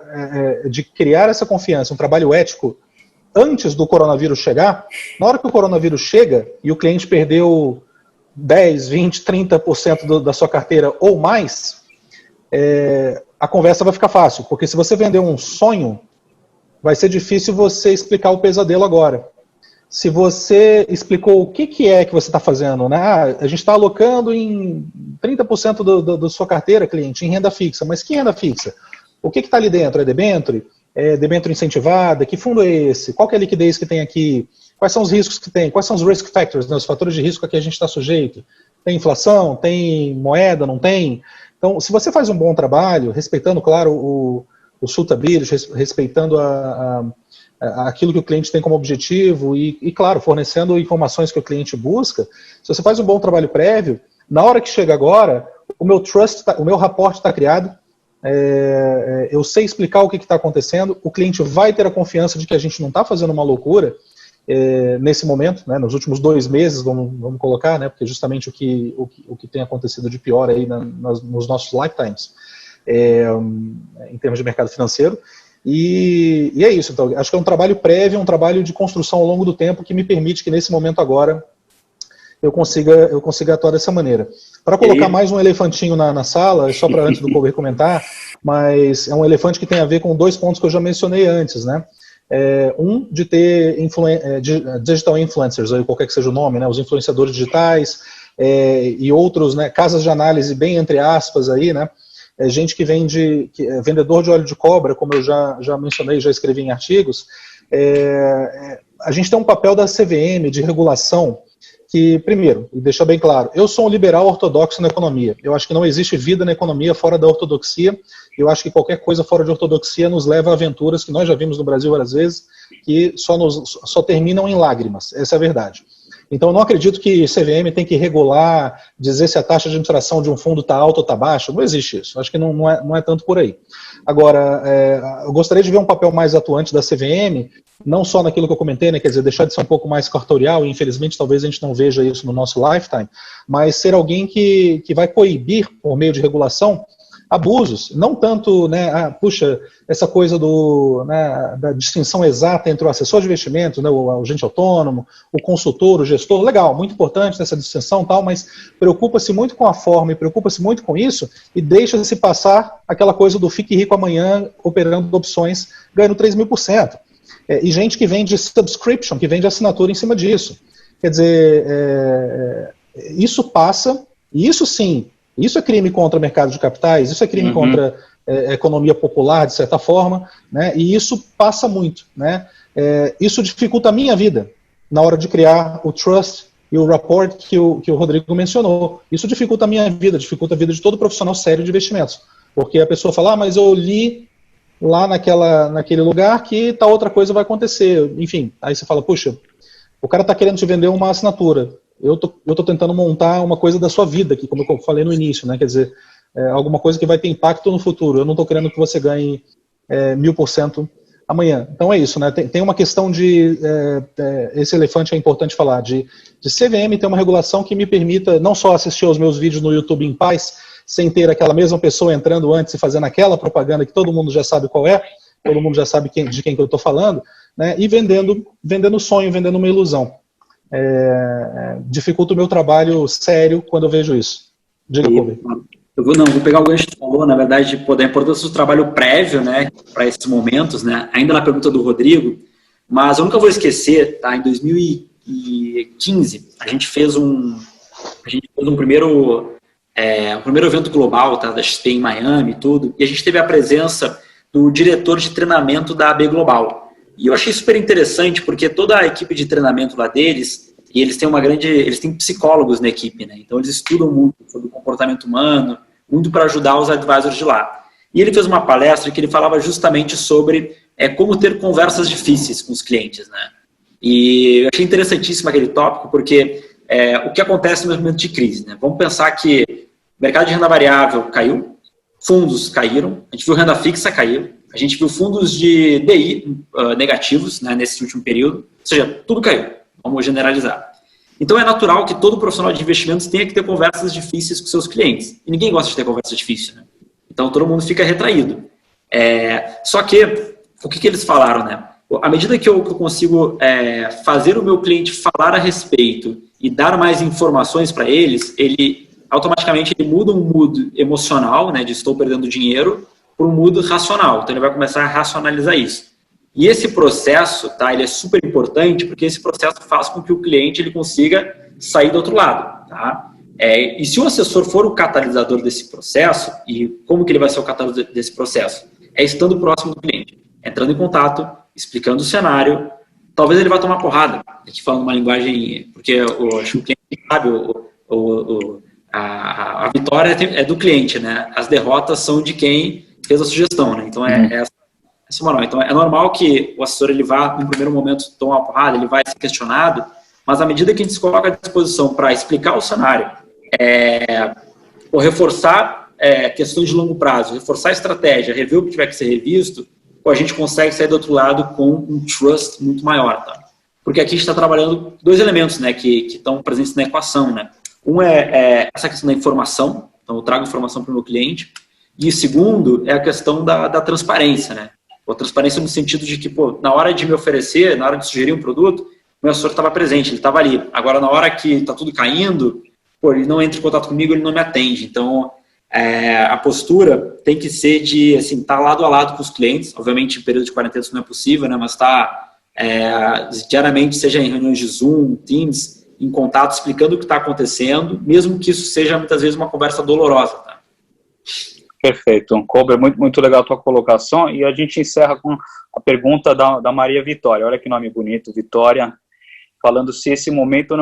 de criar essa confiança, um trabalho ético, antes do coronavírus chegar, na hora que o coronavírus chega e o cliente perdeu 10, 20, 30% da sua carteira ou mais, a conversa vai ficar fácil, porque se você vender um sonho, vai ser difícil você explicar o pesadelo agora. Se você explicou o que é que você está fazendo, né? A gente está alocando em 30% da sua carteira, cliente, em renda fixa. Mas que renda fixa? O que está ali dentro? É debênture? É debênture incentivada? Que fundo é esse? Qual que é a liquidez que tem aqui? Quais são os riscos que tem? Quais são os risk factors, né? Os fatores de risco a que a gente está sujeito? Tem inflação? Tem moeda? Não tem? Então, se você faz um bom trabalho, respeitando, claro, o suitability, respeitando aquilo que o cliente tem como objetivo e, claro, fornecendo informações que o cliente busca, se você faz um bom trabalho prévio, na hora que chega agora, o meu trust, o meu rapport está criado, eu sei explicar o que está acontecendo, o cliente vai ter a confiança de que a gente não está fazendo uma loucura nesse momento, né, nos últimos 2 meses, vamos colocar, né, porque justamente o que tem acontecido de pior aí nos nossos lifetimes, em termos de mercado financeiro. E é isso. Então, acho que é um trabalho prévio, um trabalho de construção ao longo do tempo que me permite que nesse momento agora eu consiga atuar dessa maneira. Para colocar mais um elefantinho na sala, só para antes do Colber comentar, mas é um elefante que tem a ver com 2 pontos que eu já mencionei antes, né? De ter digital influencers, ou qualquer que seja o nome, né? Os influenciadores digitais e outros, né? Casas de análise bem entre aspas aí, né? Gente que vende, vendedor de óleo de cobra, como eu já mencionei, já escrevi em artigos. A gente tem um papel da CVM de regulação que, primeiro, e deixar bem claro, eu sou um liberal ortodoxo na economia. Eu acho que não existe vida na economia fora da ortodoxia. Eu acho que qualquer coisa fora de ortodoxia nos leva a aventuras que nós já vimos no Brasil várias vezes, que só terminam em lágrimas. Essa é a verdade. Então, eu não acredito que CVM tem que regular, dizer se a taxa de administração de um fundo está alta ou está baixa. Não existe isso. Acho que não é tanto por aí. Agora, eu gostaria de ver um papel mais atuante da CVM, não só naquilo que eu comentei, né, quer dizer, deixar de ser um pouco mais cartorial, e infelizmente talvez a gente não veja isso no nosso lifetime, mas ser alguém que vai coibir, por meio de regulação, abusos, não tanto, né, puxa, essa coisa da distinção exata entre o assessor de investimentos, né, o agente autônomo, o consultor, o gestor, legal, muito importante essa distinção e tal, mas preocupa-se muito com a forma e preocupa-se muito com isso e deixa-se passar aquela coisa do fique rico amanhã operando opções ganhando 3.000%. E gente que vende subscription, que vende assinatura em cima disso. Quer dizer, isso passa, e isso sim, isso é crime contra o mercado de capitais, isso é crime contra economia popular, de certa forma, né? E isso passa muito, né? Isso dificulta a minha vida na hora de criar o trust e o rapport que o Rodrigo mencionou. Isso dificulta a minha vida, dificulta a vida de todo profissional sério de investimentos, porque a pessoa fala, mas eu li lá naquele lugar que tal outra coisa vai acontecer, enfim, aí você fala, puxa, o cara está querendo te vender uma assinatura, eu tô tentando montar uma coisa da sua vida aqui, como eu falei no início, né? Quer dizer, alguma coisa que vai ter impacto no futuro, eu não estou querendo que você ganhe 1000% amanhã. Então é isso, né? Tem uma questão de, esse elefante é importante falar, de CVM ter uma regulação que me permita não só assistir aos meus vídeos no YouTube em paz, sem ter aquela mesma pessoa entrando antes e fazendo aquela propaganda que todo mundo já sabe qual é, todo mundo já sabe de quem que eu estou falando, né? E vendendo sonho, vendendo uma ilusão. Dificulta o meu trabalho sério quando eu vejo isso. Diga, Kobe. Eu vou pegar o gancho que você falou, na verdade, da importância do trabalho prévio, né, para esses momentos, né, ainda na pergunta do Rodrigo, mas eu nunca vou esquecer, tá, em 2015, a gente fez um primeiro evento global, tá, da XP em Miami e tudo, e a gente teve a presença do diretor de treinamento da AB Global. E eu achei super interessante, porque toda a equipe de treinamento lá deles, e eles têm psicólogos na equipe, né? Então eles estudam muito sobre o comportamento humano, muito para ajudar os advisors de lá. E ele fez uma palestra que ele falava justamente sobre como ter conversas difíceis com os clientes, né? E eu achei interessantíssimo aquele tópico, porque o que acontece no momento de crise, né? Vamos pensar que o mercado de renda variável caiu, fundos caíram, a gente viu renda fixa cair, a gente viu fundos de DI negativos, né, nesse último período, ou seja, tudo caiu. Vamos generalizar. Então é natural que todo profissional de investimentos tenha que ter conversas difíceis com seus clientes. E ninguém gosta de ter conversa difícil, né? Então todo mundo fica retraído. Só que, o que eles falaram, né? À medida que eu consigo fazer o meu cliente falar a respeito e dar mais informações para eles, ele automaticamente muda um mood emocional, né, de estou perdendo dinheiro, para um mood racional. Então ele vai começar a racionalizar isso. E esse processo, tá, ele é super importante porque esse processo faz com que o cliente ele consiga sair do outro lado. Tá? E se o assessor for o catalisador desse processo, e como que ele vai ser o catalisador desse processo? Estando próximo do cliente, entrando em contato, explicando o cenário, talvez ele vá tomar porrada, aqui falando uma linguagem, porque acho que o cliente sabe, a vitória é do cliente, né? As derrotas são de quem fez a sugestão, né? Então então é normal que o assessor ele vá, no primeiro momento, tomar uma porrada, ele vai ser questionado, mas à medida que a gente se coloca à disposição para explicar o cenário, ou reforçar questões de longo prazo, reforçar a estratégia, rever o que tiver que ser revisto, a gente consegue sair do outro lado com um trust muito maior, tá? Porque aqui a gente está trabalhando dois elementos, né, que estão presentes na equação, né? Um é essa questão da informação, então eu trago informação para o meu cliente, e o segundo é a questão da transparência, né? A transparência no sentido de que, na hora de me oferecer, na hora de sugerir um produto, o meu assessor estava presente, ele estava ali. Agora, na hora que está tudo caindo, ele não entra em contato comigo, ele não me atende. Então, a postura tem que ser de, assim, estar lado a lado com os clientes. Obviamente, em período de quarentena isso não é possível, né? Mas diariamente, seja em reuniões de Zoom, Teams, em contato, explicando o que está acontecendo, mesmo que isso seja, muitas vezes, uma conversa dolorosa, tá? Perfeito. Kobe, muito, muito legal a tua colocação, e a gente encerra com a pergunta da Maria Vitória. Olha que nome bonito, Vitória, falando se esse momento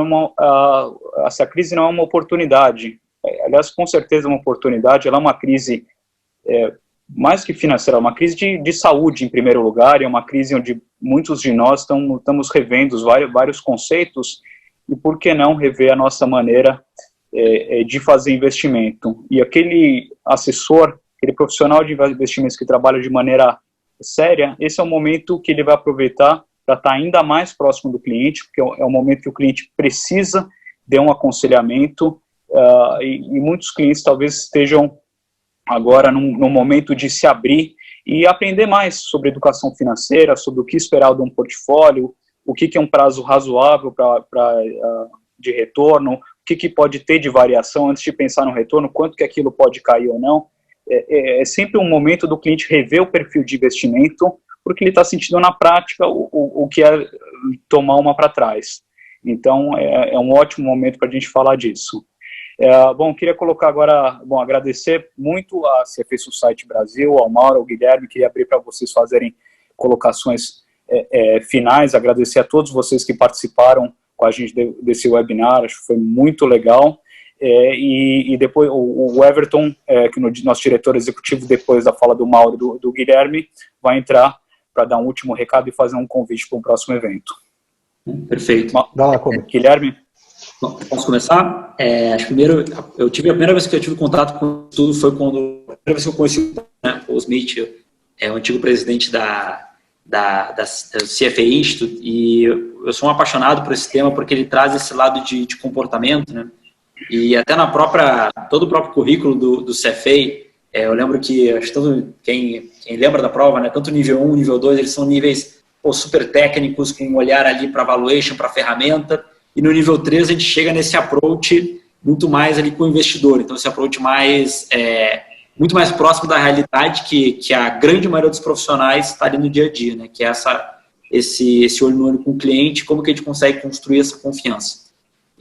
essa crise não é uma oportunidade. Aliás, com certeza é uma oportunidade. Ela é uma crise mais que financeira, é uma crise de saúde em primeiro lugar, é uma crise onde muitos de nós estamos revendo vários conceitos, e por que não rever a nossa maneira de fazer investimento. E aquele assessor, aquele profissional de investimentos que trabalha de maneira séria, esse é o momento que ele vai aproveitar para estar ainda mais próximo do cliente, porque é o momento que o cliente precisa de um aconselhamento, e muitos clientes talvez estejam agora num momento de se abrir e aprender mais sobre educação financeira, sobre o que esperar de um portfólio, o que é um prazo razoável de retorno, o que pode ter de variação antes de pensar no retorno, quanto que aquilo pode cair ou não. É sempre um momento do cliente rever o perfil de investimento, porque ele está sentindo na prática o que é tomar uma para trás. Então, é um ótimo momento para a gente falar disso. Bom, queria colocar agora, agradecer muito a CFA Society Brasil, ao Mauro, ao Guilherme, queria abrir para vocês fazerem colocações finais, agradecer a todos vocês que participaram com a gente desse webinar, acho que foi muito legal, e depois o Everton, que é nosso diretor executivo, depois da fala do Mauro e do Guilherme, vai entrar para dar um último recado e fazer um convite para um próximo evento. Perfeito. Dá lá, Kobe. Guilherme? Bom, posso começar? Acho que primeiro, a primeira vez que eu tive contato com tudo foi quando, a primeira vez que eu conheci o Smith, o antigo presidente da CFA Institute, e eu sou um apaixonado por esse tema porque ele traz esse lado de comportamento, né? E até todo o próprio currículo do CFA, eu lembro que, acho que todo, quem lembra da prova, né, tanto nível 1, nível 2, eles são níveis super técnicos, com um olhar ali para valuation, para ferramenta, e no nível 3 a gente chega nesse approach muito mais ali com o investidor, então esse approach muito mais próximo da realidade que a grande maioria dos profissionais está ali no dia a dia, né, que é esse olho no olho com o cliente, como que a gente consegue construir essa confiança.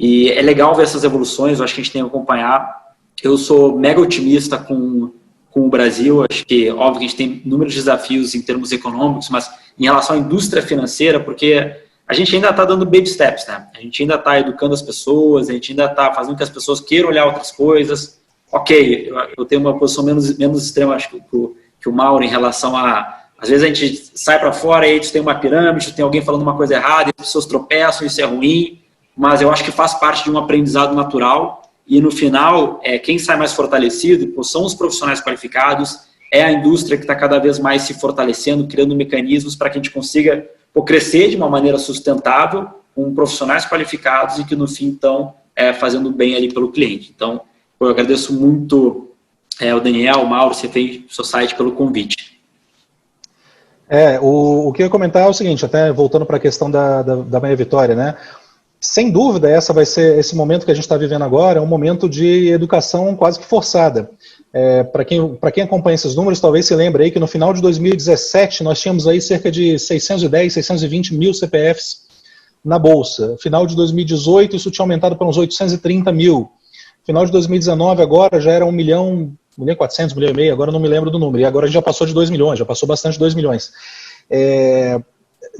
E é legal ver essas evoluções, eu acho que a gente tem que acompanhar. Eu sou mega otimista com o Brasil, acho que, óbvio que a gente tem inúmeros desafios em termos econômicos, mas em relação à indústria financeira, porque a gente ainda está dando baby steps, né? A gente ainda está educando as pessoas, a gente ainda está fazendo com que as pessoas queiram olhar outras coisas. Ok, eu tenho uma posição menos extrema, acho que o Mauro, em relação às vezes a gente sai para fora e a gente tem uma pirâmide, tem alguém falando uma coisa errada, e as pessoas tropeçam, isso é ruim, mas eu acho que faz parte de um aprendizado natural. E no final, quem sai mais fortalecido são os profissionais qualificados, é a indústria que está cada vez mais se fortalecendo, criando mecanismos para que a gente consiga crescer de uma maneira sustentável, com profissionais qualificados e que no fim estão fazendo bem ali pelo cliente. Então, eu agradeço muito o Daniel, o Mauro, CFA Society pelo convite. O que eu ia comentar é o seguinte, até voltando para a questão da Meia Vitória, né? Sem dúvida, esse momento que a gente está vivendo agora é um momento de educação quase que forçada. Para quem acompanha esses números, talvez se lembre aí que no final de 2017 nós tínhamos aí cerca de 610, 620 mil CPFs na Bolsa. Final de 2018 isso tinha aumentado para uns 830 mil. Final de 2019 agora já era 1 milhão, 1 milhão e 400, 1 milhão e meio, agora eu não me lembro do número. E agora a gente já passou de 2 milhões, já passou bastante de 2 milhões.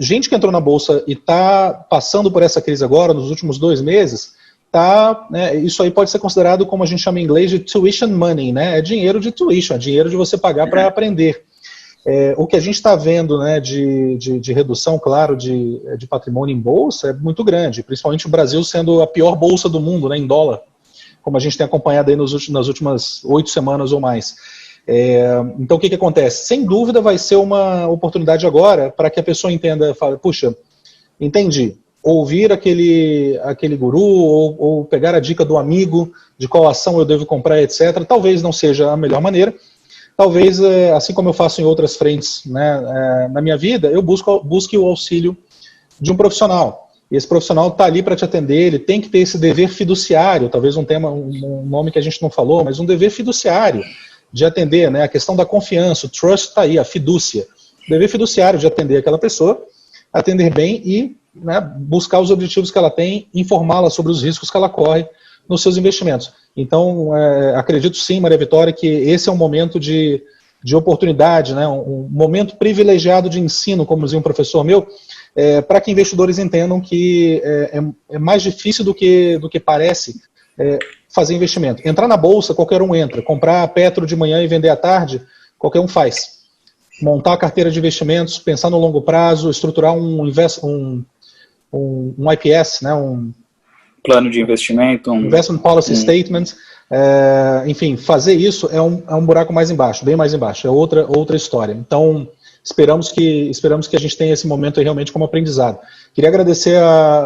Gente que entrou na Bolsa e está passando por essa crise agora, nos últimos 2 meses, isso aí pode ser considerado, como a gente chama em inglês, de tuition money, né? É dinheiro de tuition, é dinheiro de você pagar para aprender. O que a gente está vendo, né, de redução, claro, de patrimônio em Bolsa é muito grande, principalmente o Brasil sendo a pior Bolsa do mundo, né, em dólar, como a gente tem acompanhado aí nas últimas 8 semanas ou mais. Então, o que acontece? Sem dúvida vai ser uma oportunidade agora para que a pessoa entenda, fale, puxa, entendi, ouvir aquele guru ou pegar a dica do amigo de qual ação eu devo comprar, etc. Talvez não seja a melhor maneira, talvez, assim como eu faço em outras frentes, né, na minha vida, eu busque o auxílio de um profissional. E esse profissional está ali para te atender, ele tem que ter esse dever fiduciário, talvez um nome que a gente não falou, mas um dever fiduciário de atender, né, a questão da confiança, o trust está aí, a fidúcia. O dever fiduciário de atender aquela pessoa, atender bem e, né, buscar os objetivos que ela tem, informá-la sobre os riscos que ela corre nos seus investimentos. Então, acredito sim, Maria Vitória, que esse é um momento de oportunidade, né, um momento privilegiado de ensino, como dizia um professor meu, para que investidores entendam que é mais difícil do que parece fazer investimento. Entrar na bolsa, qualquer um entra. Comprar Petro de manhã e vender à tarde, qualquer um faz. Montar a carteira de investimentos, pensar no longo prazo, estruturar um IPS, né, um plano de investimento, Investment Policy Statement, enfim, fazer isso é um buraco mais embaixo, bem mais embaixo, é outra história. Então, esperamos que a gente tenha esse momento aí realmente como aprendizado. Queria agradecer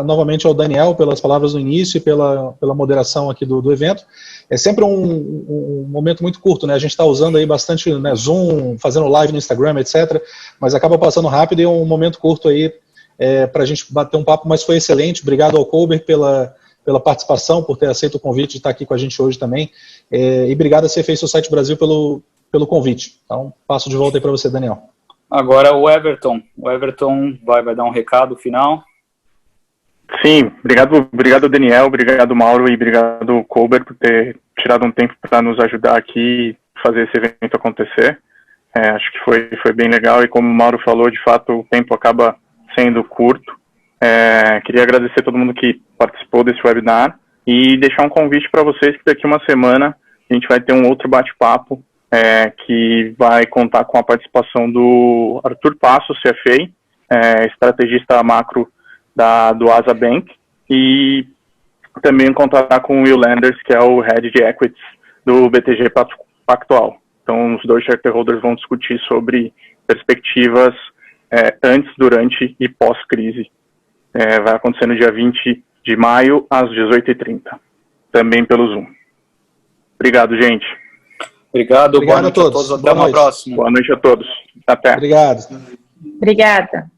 novamente ao Daniel pelas palavras no início e pela moderação aqui do evento. É sempre um momento muito curto, né? A gente está usando aí bastante, né, Zoom, fazendo live no Instagram, etc. Mas acaba passando rápido e é um momento curto aí para a gente bater um papo, mas foi excelente. Obrigado ao Colbert pela participação, por ter aceito o convite de estar aqui com a gente hoje também. E obrigado a CFA Society Brasil pelo convite. Então, passo de volta aí para você, Daniel. Agora o Everton vai dar um recado final. Sim, obrigado Daniel, obrigado Mauro e obrigado Colbert por ter tirado um tempo para nos ajudar aqui e fazer esse evento acontecer. Acho que foi bem legal e como o Mauro falou, de fato o tempo acaba sendo curto. Queria agradecer a todo mundo que participou desse webinar e deixar um convite para vocês que daqui uma semana a gente vai ter um outro bate-papo que vai contar com a participação do Arthur Passo, CFA, estrategista macro do Asa Bank, e também contará com o Will Landers, que é o Head de Equities do BTG Pactual. Então, os dois shareholders vão discutir sobre perspectivas antes, durante e pós-crise. Vai acontecer no dia 20 de maio, às 18h30, também pelo Zoom. Obrigado, gente. Obrigado boa noite a todos. Até uma próxima. Boa noite a todos. Até. Obrigado. Obrigada.